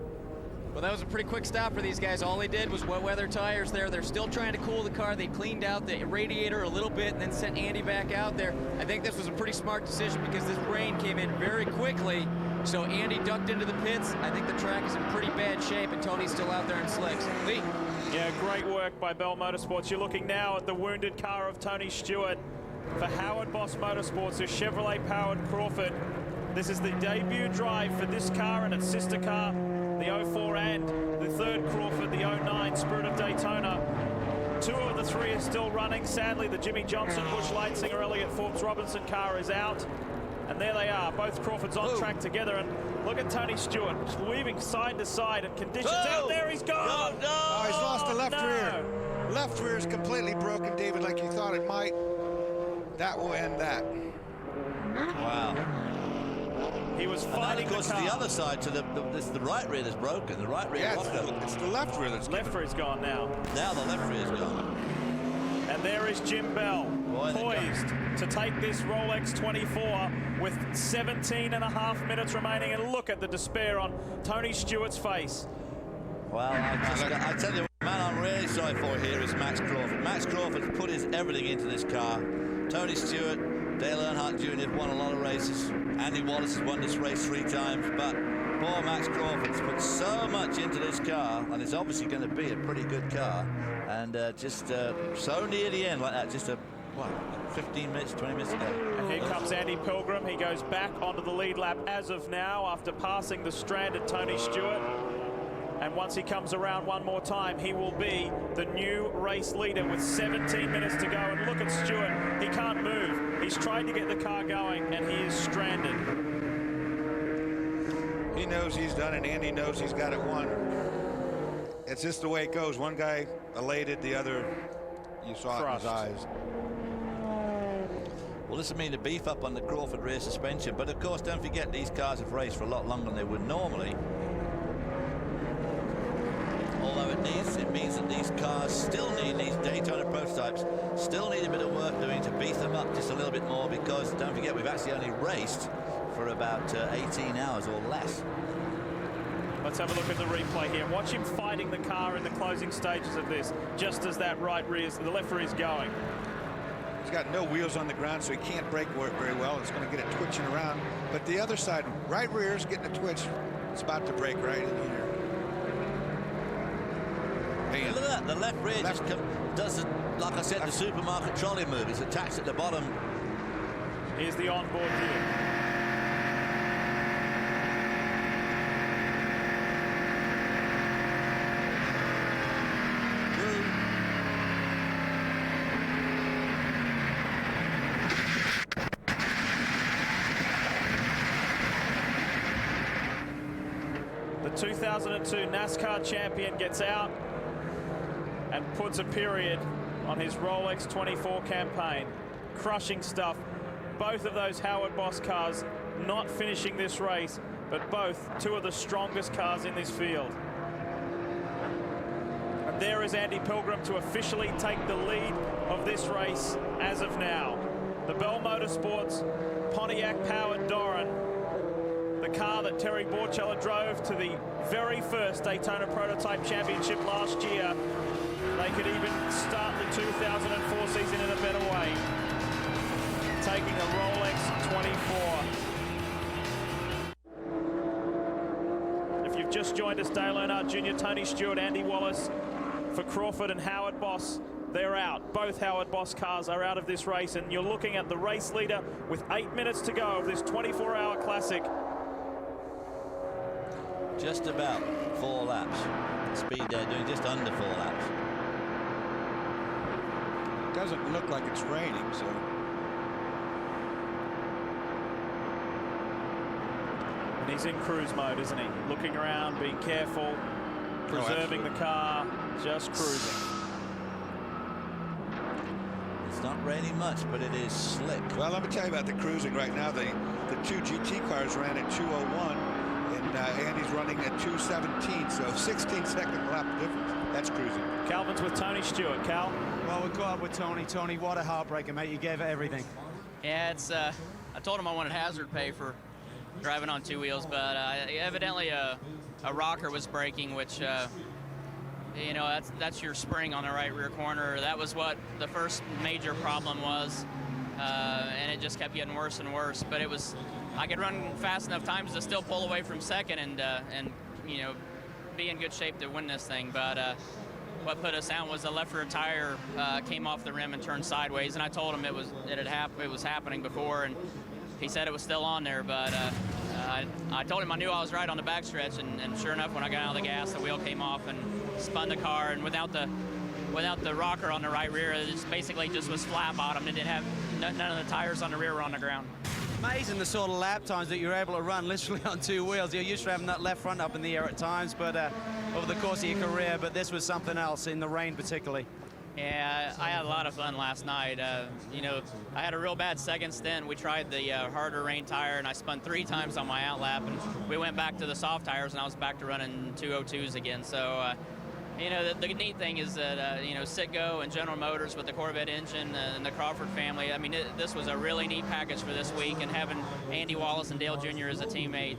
Well, that was a pretty quick stop for these guys. All they did was wet weather tires there. They're still trying to cool the car. They cleaned out the radiator a little bit and then sent Andy back out there. I think this was a pretty smart decision because this rain came in very quickly. So Andy ducked into the pits. I think the track is in pretty bad shape, and Tony's still out there in slicks. Lee? Yeah, great work by Bell Motorsports. You're looking now at the wounded car of Tony Stewart. For Howard Boss Motorsports, a Chevrolet-powered Crawford. This is the debut drive for this car and its sister car, the 04 and the third Crawford, the 09 Spirit of Daytona. 2 of the 3 are still running. Sadly, the Jimmy Johnson, Busch Leitzinger, Elliott Forbes Robinson car is out. And there they are, both Crawfords on track together. And look at Tony Stewart weaving side to side, and conditions out there. He's gone. Oh, he's lost the left rear. Left rear is completely broken, David, like you thought it might. That will end that. Wow. He was fighting of course, the other side to the right rear that's broken. The right rear. Yeah, it's the left rear that's left rear's gone now. Now the left rear's gone. And there is Jim Bell, poised to take this Rolex 24 with 17.5 minutes remaining. And look at the despair on Tony Stewart's face. Well, I tell you, man, I'm really sorry for here is Max Crawford. Max Crawford's put his everything into this car. Tony Stewart, Dale Earnhardt Jr. have won a lot of races. Andy Wallace has won this race 3 times, but poor Max Crawford's put so much into this car, and it's obviously going to be a pretty good car. And just so near the end like that, just 15 minutes, 20 minutes ago. And here comes Andy Pilgrim. He goes back onto the lead lap as of now after passing the stranded Tony Stewart. And once he comes around one more time, he will be the new race leader with 17 minutes to go. And look at Stewart. He can't move. He's trying to get the car going, and he is stranded. He knows he's done it. Andy knows he's got it won. It's just the way it goes. One guy elated, the other, you saw it in his eyes. Well, this will mean a beef up on the Crawford rear suspension. But, of course, don't forget, these cars have raced for a lot longer than they would normally. Although it means that these cars still need, these Daytona prototypes, still need a bit of work doing to beef them up just a little bit more, because don't forget, we've actually only raced for about 18 hours or less. Let's have a look at the replay here. Watch him fighting the car in the closing stages of this, just as that the left rear is going. He's got no wheels on the ground, so he can't brake very well. It's going to get it twitching around. But the other side, right rear is getting a twitch. It's about to break right in here. Hey, look at that. The left rear just does, like I said, the supermarket trolley move. It's attached at the bottom. Here's the onboard view. The 2002 NASCAR champion gets out and puts a period on his Rolex 24 campaign. Crushing stuff. Both of those Howard Boss cars not finishing this race, but both two of the strongest cars in this field. And there is Andy Pilgrim to officially take the lead of this race as of now. The Bell Motorsports Pontiac-powered Doran, the car that Terry Borchella drove to the very first Daytona Prototype Championship last year. They could even start the 2004 season in a better way, taking a Rolex 24. If you've just joined us, Dale Earnhardt Jr., Tony Stewart, Andy Wallace for Crawford and Howard Boss. They're out. Both Howard Boss cars are out of this race, and you're looking at the race leader with 8 minutes to go of this 24-hour classic. Just about 4 laps. Speed they're doing just under 4 laps. Doesn't look like it's raining, so. And he's in cruise mode, isn't he? Looking around, being careful, preserving the car, just cruising. It's not raining much, but it is slick. Well, let me tell you about the cruising right now. The two GT cars ran at 2:01, and Andy's running at 2:17, so 16-second lap difference. That's cruising. Calvin's with Tony Stewart. Cal? Well, we caught up with Tony. Tony, what a heartbreaker, mate. You gave it everything. Yeah, it's. I told him I wanted hazard pay for driving on 2 wheels, but evidently a rocker was breaking, which you know, that's your spring on the right rear corner. That was what the first major problem was, and it just kept getting worse and worse. But it was, I could run fast enough times to still pull away from second and you know, be in good shape to win this thing. But what put us out was the left rear tire came off the rim and turned sideways, and I told him it was happening before, and he said it was still on there. But I told him I knew I was right on the backstretch, and sure enough, when I got out of the gas, the wheel came off and spun the car, and without the rocker on the right rear, it basically just was flat bottom. It didn't have none of the tires on the rear were on the ground. Amazing the sort of lap times that you're able to run literally on 2 wheels. You're used to having that left front up in the air at times, but over the course of your career, but this was something else, in the rain particularly. Yeah, I had a lot of fun last night. You know, I had a real bad second stint. We tried the harder rain tire, and I spun 3 times on my outlap, and we went back to the soft tires, and I was back to running 202s again. So, you know, the neat thing is that, you know, Citgo and General Motors with the Corvette engine and the Crawford family, I mean, this was a really neat package for this week, and having Andy Wallace and Dale Jr. as a teammate,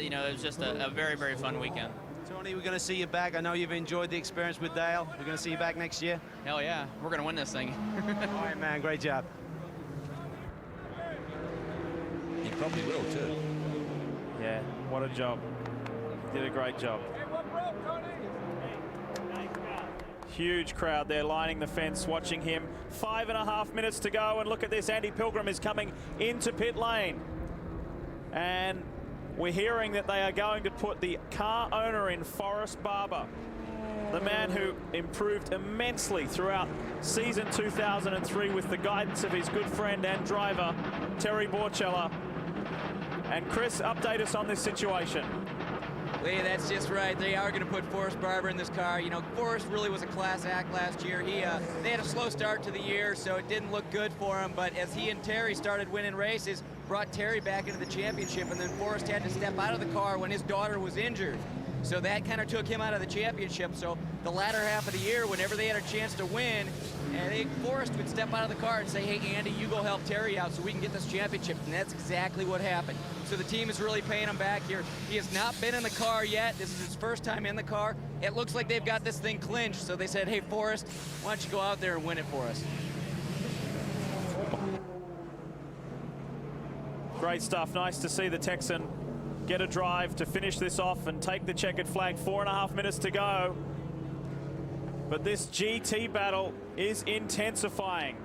you know, it was just a very, very fun weekend. Tony, we're going to see you back. I know you've enjoyed the experience with Dale. We're going to see you back next year. Hell yeah, we're going to win this thing. All right, man, great job. He probably will too. Yeah, what a job. Did a great job. Huge crowd there lining the fence, watching him. 5.5 minutes to go, and look at this. Andy Pilgrim is coming into pit lane. And we're hearing that they are going to put the car owner in, Forrest Barber, the man who improved immensely throughout season 2003 with the guidance of his good friend and driver, Terry Borchella. And Chris, update us on this situation. Lee, that's just right. They are going to put Forrest Barber in this car. You know, Forrest really was a class act last year. They had a slow start to the year, so it didn't look good for him. But as he and Terry started winning races, brought Terry back into the championship, and then Forrest had to step out of the car when his daughter was injured. So that kind of took him out of the championship. So the latter half of the year, whenever they had a chance to win, and Forrest would step out of the car and say, hey, Andy, you go help Terry out so we can get this championship. And that's exactly what happened. So the team is really paying him back here. He has not been in the car yet. This is his first time in the car. It looks like they've got this thing clinched. So they said, hey, Forrest, why don't you go out there and win it for us? Great stuff. Nice to see the Texan get a drive to finish this off and take the checkered flag. 4.5 minutes to go. But this GT battle is intensifying.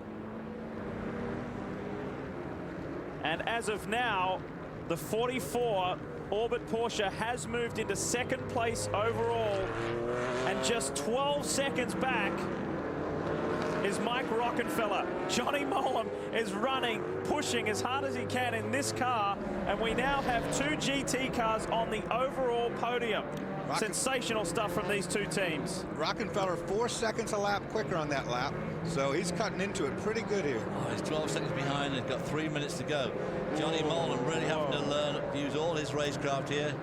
And as of now, the 44 Orbit Porsche has moved into second place overall. And just 12 seconds back is Mike Rockenfeller. Johnny Mollem is running, pushing as hard as he can in this car. And we now have 2 GT cars on the overall podium. Sensational stuff from these two teams. Rockenfeller 4 seconds a lap quicker on that lap, so he's cutting into it pretty good here. Oh, he's 12 seconds behind and got 3 minutes to go. Johnny Mollem really having to learn to use all his racecraft here.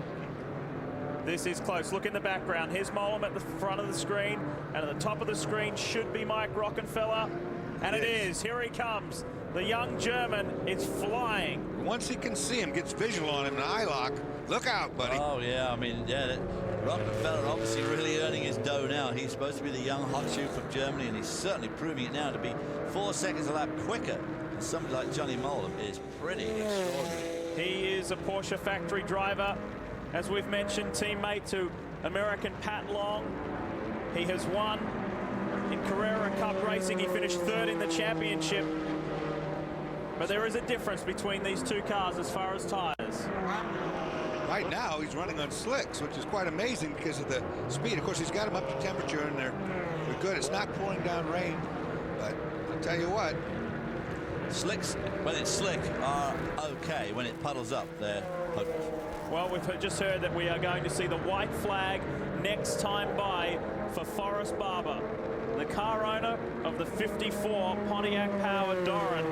This is close. Look in the background. Here's Mollem at the front of the screen, and at the top of the screen should be Mike Rockenfeller. And it is. Here he comes. The young German is flying. Once he can see him, gets visual on him, an eye lock. Look out, buddy. Oh, yeah. I mean, yeah, Rockenfeller obviously really earning his dough now. He's supposed to be the young hot shoe from Germany, and he's certainly proving it now to be 4 seconds a lap quicker than somebody like Johnny Mollem. Is pretty extraordinary. He is a Porsche factory driver. As we've mentioned, teammate to American Pat Long. He has won in Carrera Cup racing. He finished 3rd in the championship. But there is a difference between these two cars as far as tires. Right now, he's running on slicks, which is quite amazing because of the speed. Of course, he's got them up to temperature, and they're good. It's not pouring down rain, but I'll tell you what. Slicks, when it's slick, are okay. When it puddles up, they're hopeless. Well, we've just heard that we are going to see the white flag next time by for Forrest Barber, the car owner of the 54 Pontiac-powered Doran.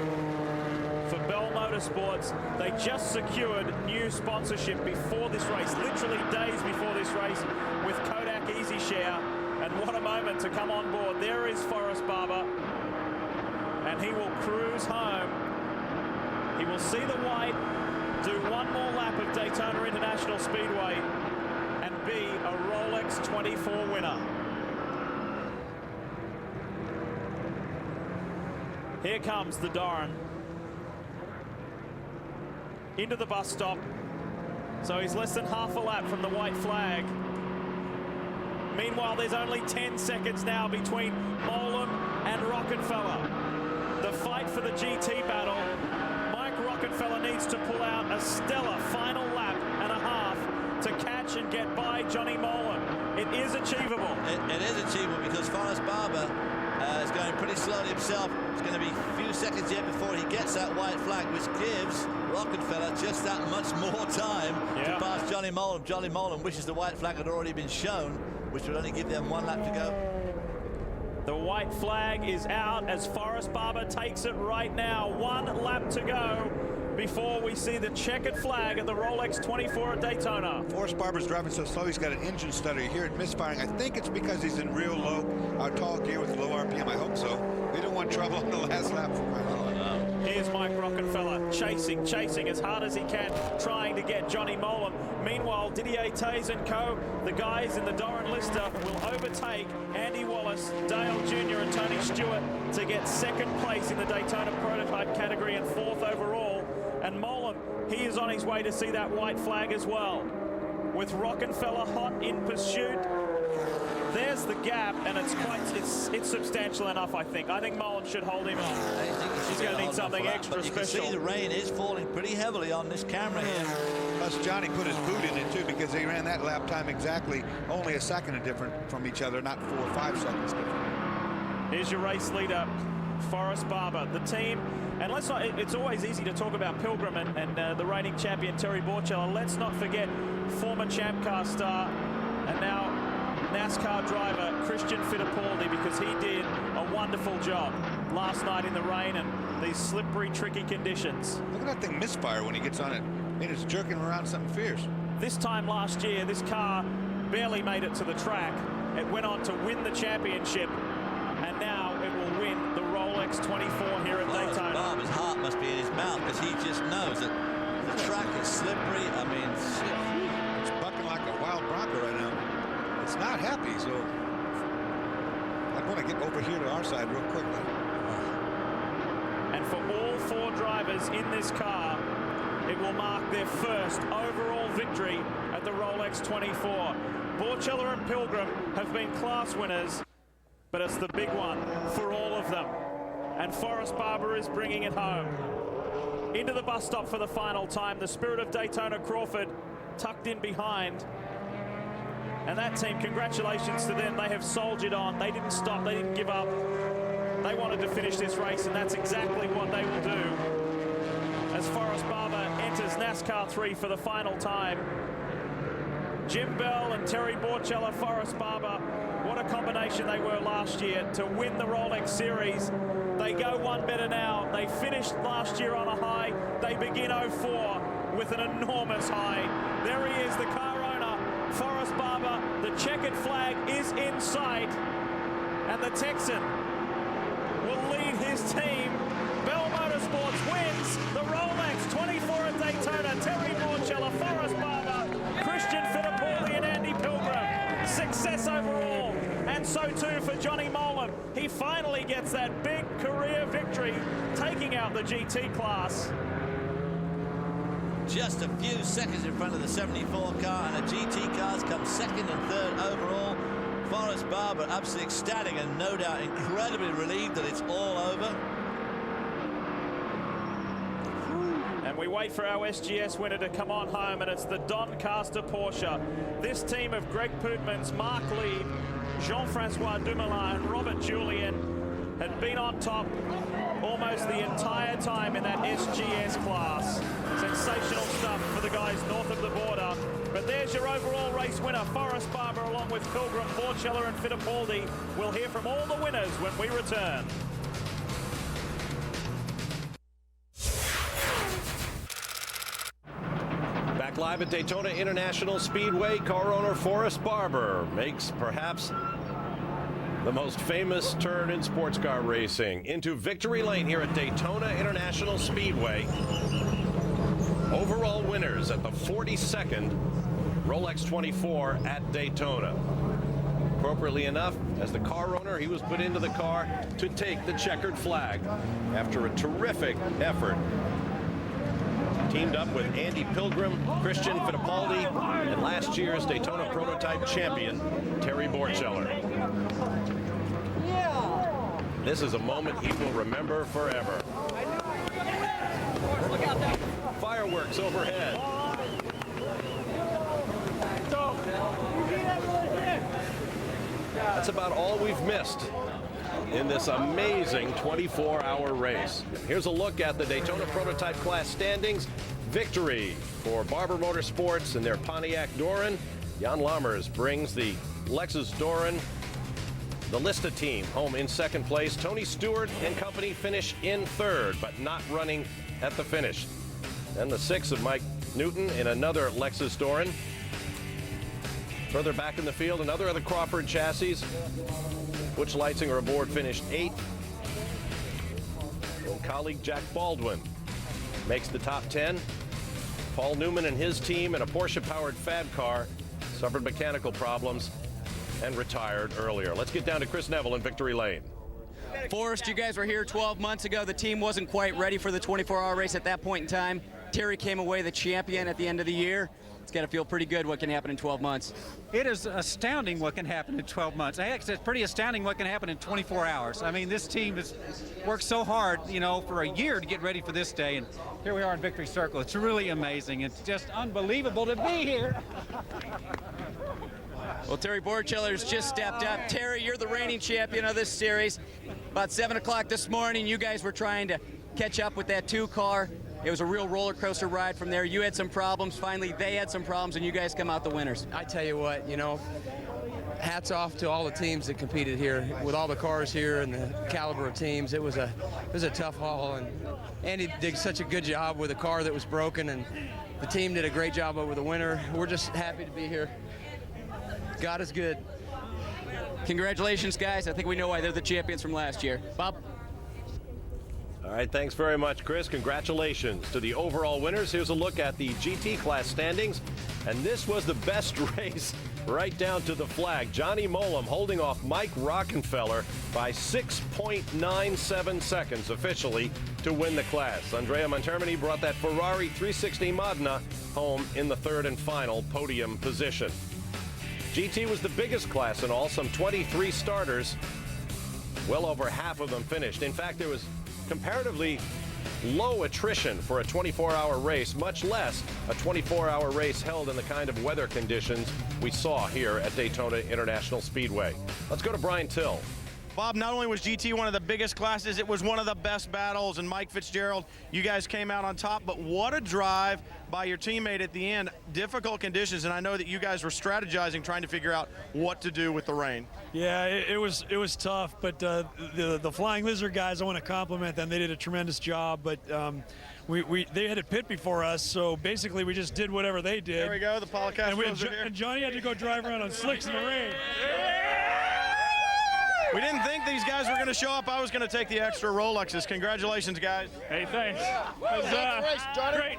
For Bell Motorsports, they just secured new sponsorship before this race, literally days before this race, with Kodak EasyShare. And what a moment to come on board. There is Forrest Barber, and he will cruise home. He will see the white, do one more lap of Daytona International Speedway, and be a Rolex 24 winner. Here comes the Doran into the bus stop. So he's less than half a lap from the white flag. Meanwhile, there's only 10 seconds now between Mollem and Rockenfeller. The fight for the GT battle. Mike Rockenfeller needs to pull out a stellar final lap and a half to catch and get by Johnny Mollem. It is achievable. It is achievable because Forrest Barber is going pretty slowly himself. It's going to be a few seconds yet before he gets that white flag, which gives Rockenfeller just that much more time to pass Johnny Mollem. Johnny Mollem wishes the white flag had already been shown, which would only give them 1 lap to go. The white flag is out as Forrest Barber takes it right now. 1 lap to go before we see the checkered flag at the Rolex 24 at Daytona. Forrest Barber's driving so slow, he's got an engine stutter. You hear it misfiring. I think it's because he's in real low, tall gear with low RPM. I hope so. We don't want trouble on the last lap for my Here's Mike Rockenfeller chasing as hard as he can, trying to get Johnny Mollem. Meanwhile, Didier Taze and co, the guys in the Doran Lister, will overtake Andy Wallace, Dale Jr. and Tony Stewart to get 2nd place in the Daytona prototype category and 4th overall. And Mollem, he is on his way to see that white flag as well. With Rockenfeller hot in pursuit. There's the gap, and it's substantial enough, I think. I think Mollem should hold him off. He's going to need something extra but you special. can see the rain is falling pretty heavily on this camera here. Plus, Johnny put his boot in it, too, because they ran that lap time exactly only a second different from each other, not 4 or 5 seconds different. Here's your race leader, Forrest Barber. The team, and let's not, it's always easy to talk about Pilgrim and the reigning champion, Terry Borchella. Let's not forget former Champ Car star and now NASCAR driver Christian Fittipaldi, because he did a wonderful job last night in the rain and these slippery, tricky conditions. Look at that thing misfire when he gets on it. I mean, it's jerking around something fierce. This time last year, this car barely made it to the track. It went on to win the championship, and now it will win the Rolex 24 here at Daytona. Barber's heart must be in his mouth, because he just knows that the track is slippery. I mean, it's bucking like a wild bronco right now. It's not happy, so I want to get over here to our side real quickly. And for all 4 drivers in this car, it will mark their first overall victory at the Rolex 24. Borchella and Pilgrim have been class winners, but it's the big one for all of them. And Forrest Barber is bringing it home. Into the bus stop for the final time. The Spirit of Daytona Crawford tucked in behind. And that team, congratulations to them. They have soldiered on. They didn't stop. They didn't give up. They wanted to finish this race, and that's exactly what they will do. As Forrest Barber enters NASCAR 3 for the final time. Jim Bell and Terry Borchella, Forrest Barber, what a combination they were last year to win the Rolex Series. They go one better now. They finished last year on a high. They begin 04 with an enormous high. There he is, the car owner, Forrest Barber. The checkered flag is in sight, and the Texan will lead his team. Bell Motorsports wins the Rolex 24 at Daytona. Terry Borchella, Forrest Barber, Christian Fittipaldi and Andy Pilgrim. Success overall, and so too for Johnny Molan. He finally gets that big career victory, taking out the GT class. just a few seconds in front of the 74 car, and the GT cars come second and third overall. Forrest Barber absolutely ecstatic and no doubt incredibly relieved that it's all over. And we wait for our SGS winner to come on home, and it's the Doncaster Porsche. This team of Greg Pootmans, Mark Lieb, Jean-Francois Dumoulin and Robert Julian had been on top almost the entire time in that SGS class. Sensational stuff for the guys north of the border. But there's your overall race winner, Forrest Barber, along with Pilgrim, Borchella and Fittipaldi. We'll hear from all the winners when we return. Back live at Daytona International Speedway, car owner Forrest Barber makes perhaps the most famous turn in sports car racing into victory lane here at Daytona International Speedway. Overall winners at the 42nd Rolex 24 at Daytona. Appropriately enough, as the car owner, he was put into the car to take the checkered flag after a terrific effort. Teamed up with Andy Pilgrim, Christian Fittipaldi, and last year's Daytona prototype champion, Terry Borchella. This is a moment he will remember forever. Fireworks overhead. That's about all we've missed in this amazing 24-hour race. Here's a look at the Daytona prototype class standings. Victory for Barber Motorsports and their Pontiac Doran. Jan Lammers brings the Lexus Doran. The Lista team home in second place. Tony Stewart and company finish in third, but not running at the finish. Then the six of Mike Newton in another Lexus Doran. Further back in the field, another of the Crawford chassis. Butch Leitzinger aboard finished 8th. Colleague Jack Baldwin makes the top 10. Paul Newman and his team in a Porsche-powered Fab car suffered mechanical problems and retired earlier. Let's get down to Chris Neville in victory lane. Forrest, you guys were here 12 months ago. The team wasn't quite ready for the 24-hour race at that point in time. Terry came away the champion at the end of the year. It's got to feel pretty good what can happen in 12 months. It is astounding what can happen in 12 months. Heck, it's pretty astounding what can happen in 24 hours. I mean, this team has worked so hard, you know, for a year to get ready for this day, and here we are in Victory Circle. It's really amazing. It's just unbelievable to be here. Well, Terry Borchella's just stepped up. Terry, you're the reigning champion of this series. About 7 o'clock this morning, you guys were trying to catch up with that 2 car. It was a real roller coaster ride from there. You had some problems. Finally, they had some problems, and you guys come out the winners. I tell you what, you know, hats off to all the teams that competed here. With all the cars here and the caliber of teams, it was a tough haul. And Andy did such a good job with a car that was broken, and the team did a great job over the winter. We're just happy to be here. God is good. Congratulations, guys. I think we know why they're the champions from last year. Bob? All right, thanks very much, Chris. Congratulations to the overall winners. Here's a look at the GT class standings. And this was the best race right down to the flag. Johnny Mollem holding off Mike Rockenfeller by 6.97 seconds officially to win the class. Andrea Montermini brought that Ferrari 360 Modena home in the third and final podium position. GT was the biggest class in all, some 23 starters. Well over half of them finished. In fact, there was comparatively low attrition for a 24-hour race, much less a 24-hour race held in the kind of weather conditions we saw here at Daytona International Speedway. Let's go to Brian Till. Bob, not only was GT one of the biggest classes, it was one of the best battles, and Mike Fitzgerald, you guys came out on top, but what a drive by your teammate at the end. Difficult conditions, and I know that you guys were strategizing, trying to figure out what to do with the rain. Yeah, it was tough, but the Flying Lizard guys, I want to compliment them. They did a tremendous job, but they had a pit before us, so basically we just did whatever they did. There we go, the Polycastros are here. And Johnny had to go drive around on slicks in the rain. We didn't think these guys were going to show up. I was going to take the extra Rolexes. Congratulations, guys. Hey, thanks. Great.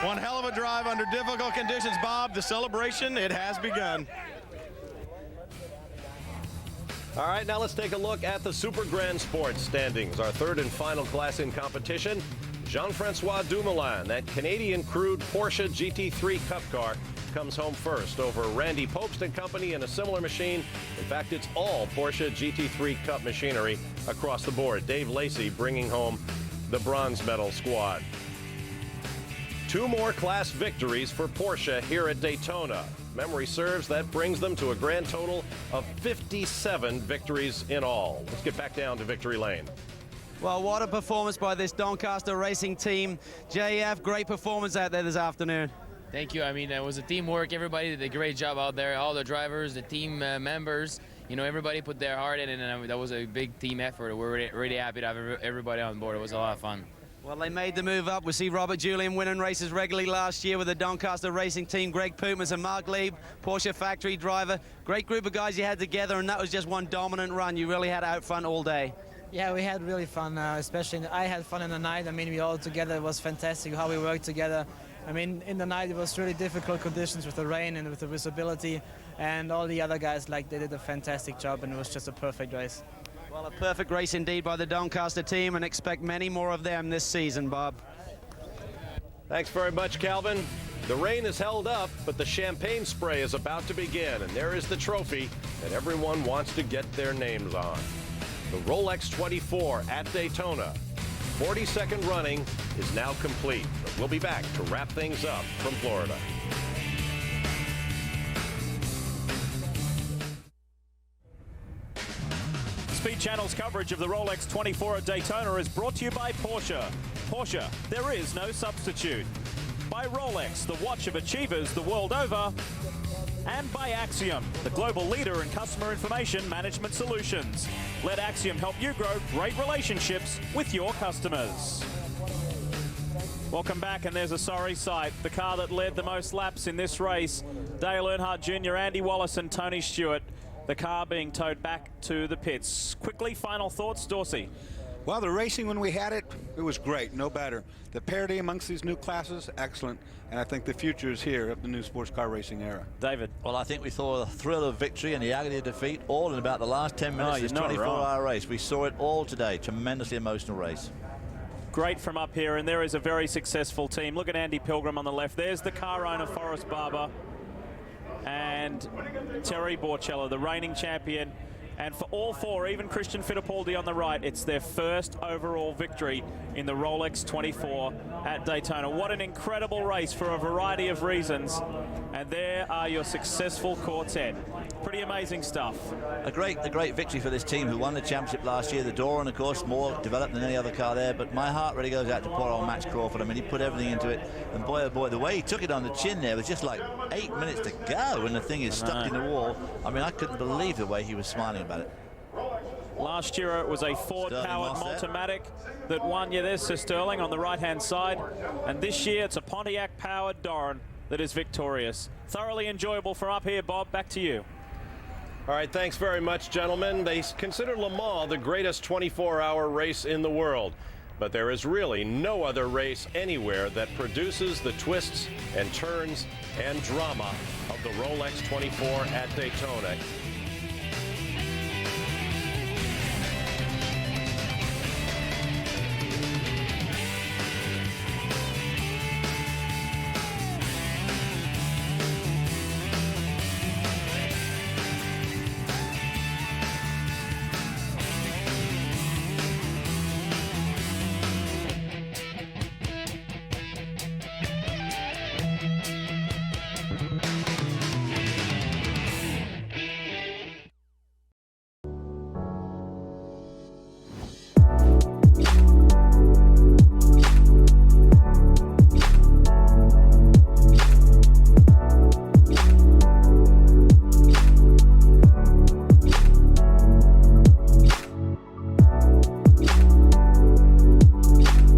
One hell of a drive under difficult conditions, Bob. The celebration, it has begun. All right, now let's take a look at the Super Grand Sports standings. Our third and final class in competition, Jean-Francois Dumoulin, that Canadian crewed Porsche GT3 Cup car, comes home first over Randy Pobst and company in a similar machine. In fact, it's all Porsche GT3 Cup machinery across the board. Dave Lacey bringing home the bronze medal squad. 2 more class victories for Porsche here at Daytona. Memory serves, that brings them to a grand total of 57 victories in all. Let's get back down to victory lane. Well, what a performance by this Doncaster Racing team. JF, great performance out there this afternoon. Thank you. I mean, it was a teamwork. Everybody did a great job out there. All the drivers, the team members, you know, everybody put their heart in, and that was a big team effort. We're really happy to have everybody on board. It was a lot of fun. Well, they made the move up. We see Robert Julian winning races regularly last year with the Doncaster Racing team. Greg Pootmans and Mark Lieb, Porsche factory driver. Great group of guys you had together, and that was just one dominant run. You really had out front all day. Yeah, we had really fun, especially I had fun in the night. I mean, we all together, it was fantastic how we worked together. I mean, in the night it was really difficult conditions with the rain and with the visibility, and all the other guys, like, they did a fantastic job, and it was just a perfect race. Well, a perfect race indeed by the Doncaster team, and expect many more of them this season, Bob. Thanks very much, Calvin. The rain is held up, but the champagne spray is about to begin, and there is the trophy that everyone wants to get their names on. The Rolex 24 at Daytona. 42nd running is now complete. But we'll be back to wrap things up from Florida. Speed Channel's coverage of the Rolex 24 at Daytona is brought to you by Porsche. Porsche, there is no substitute. By Rolex, the watch of achievers the world over. And by Axiom, the global leader in customer information management solutions. Let Axiom help you grow great relationships with your customers. Welcome back, and there's a sorry sight. The car that led the most laps in this race, Dale Earnhardt Jr., Andy Wallace and Tony Stewart. The car being towed back to the pits. Quickly, final thoughts, Dorsey. Well, the racing when we had it, it was great, no better. The parity amongst these new classes, excellent. And I think the future is here of the new sports car racing era. David. Well, I think we saw the thrill of victory and the agony of defeat all in about the last 10 minutes of this 24-hour race. We saw it all today. Tremendously emotional race. Great from up here, and there is a very successful team. Look at Andy Pilgrim on the left. There's the car owner, Forrest Barber, and Terry Borcella, the reigning champion. And for all 4, even Christian Fittipaldi on the right, it's their first overall victory in the Rolex 24 at Daytona. What an incredible race for a variety of reasons. And there are your successful quartet. Pretty amazing stuff. A great victory for this team who won the championship last year. The Doran, of course, more developed than any other car there. But my heart really goes out to poor old Max Crawford. I mean, he put everything into it. And boy, oh boy, the way he took it on the chin there was just like 8 minutes to go and the thing is stuck in the wall. I mean, I couldn't believe the way he was smiling about it. Last year it was a Ford-powered Multimatic that won. Yeah, there's Sir Sterling on the right-hand side. And this year it's a Pontiac-powered Doran that is victorious. Thoroughly enjoyable from up here, Bob. Back to you. All right, thanks very much, gentlemen. They consider Le Mans the greatest 24-hour race in the world. But there is really no other race anywhere that produces the twists and turns and drama of the Rolex 24 at Daytona.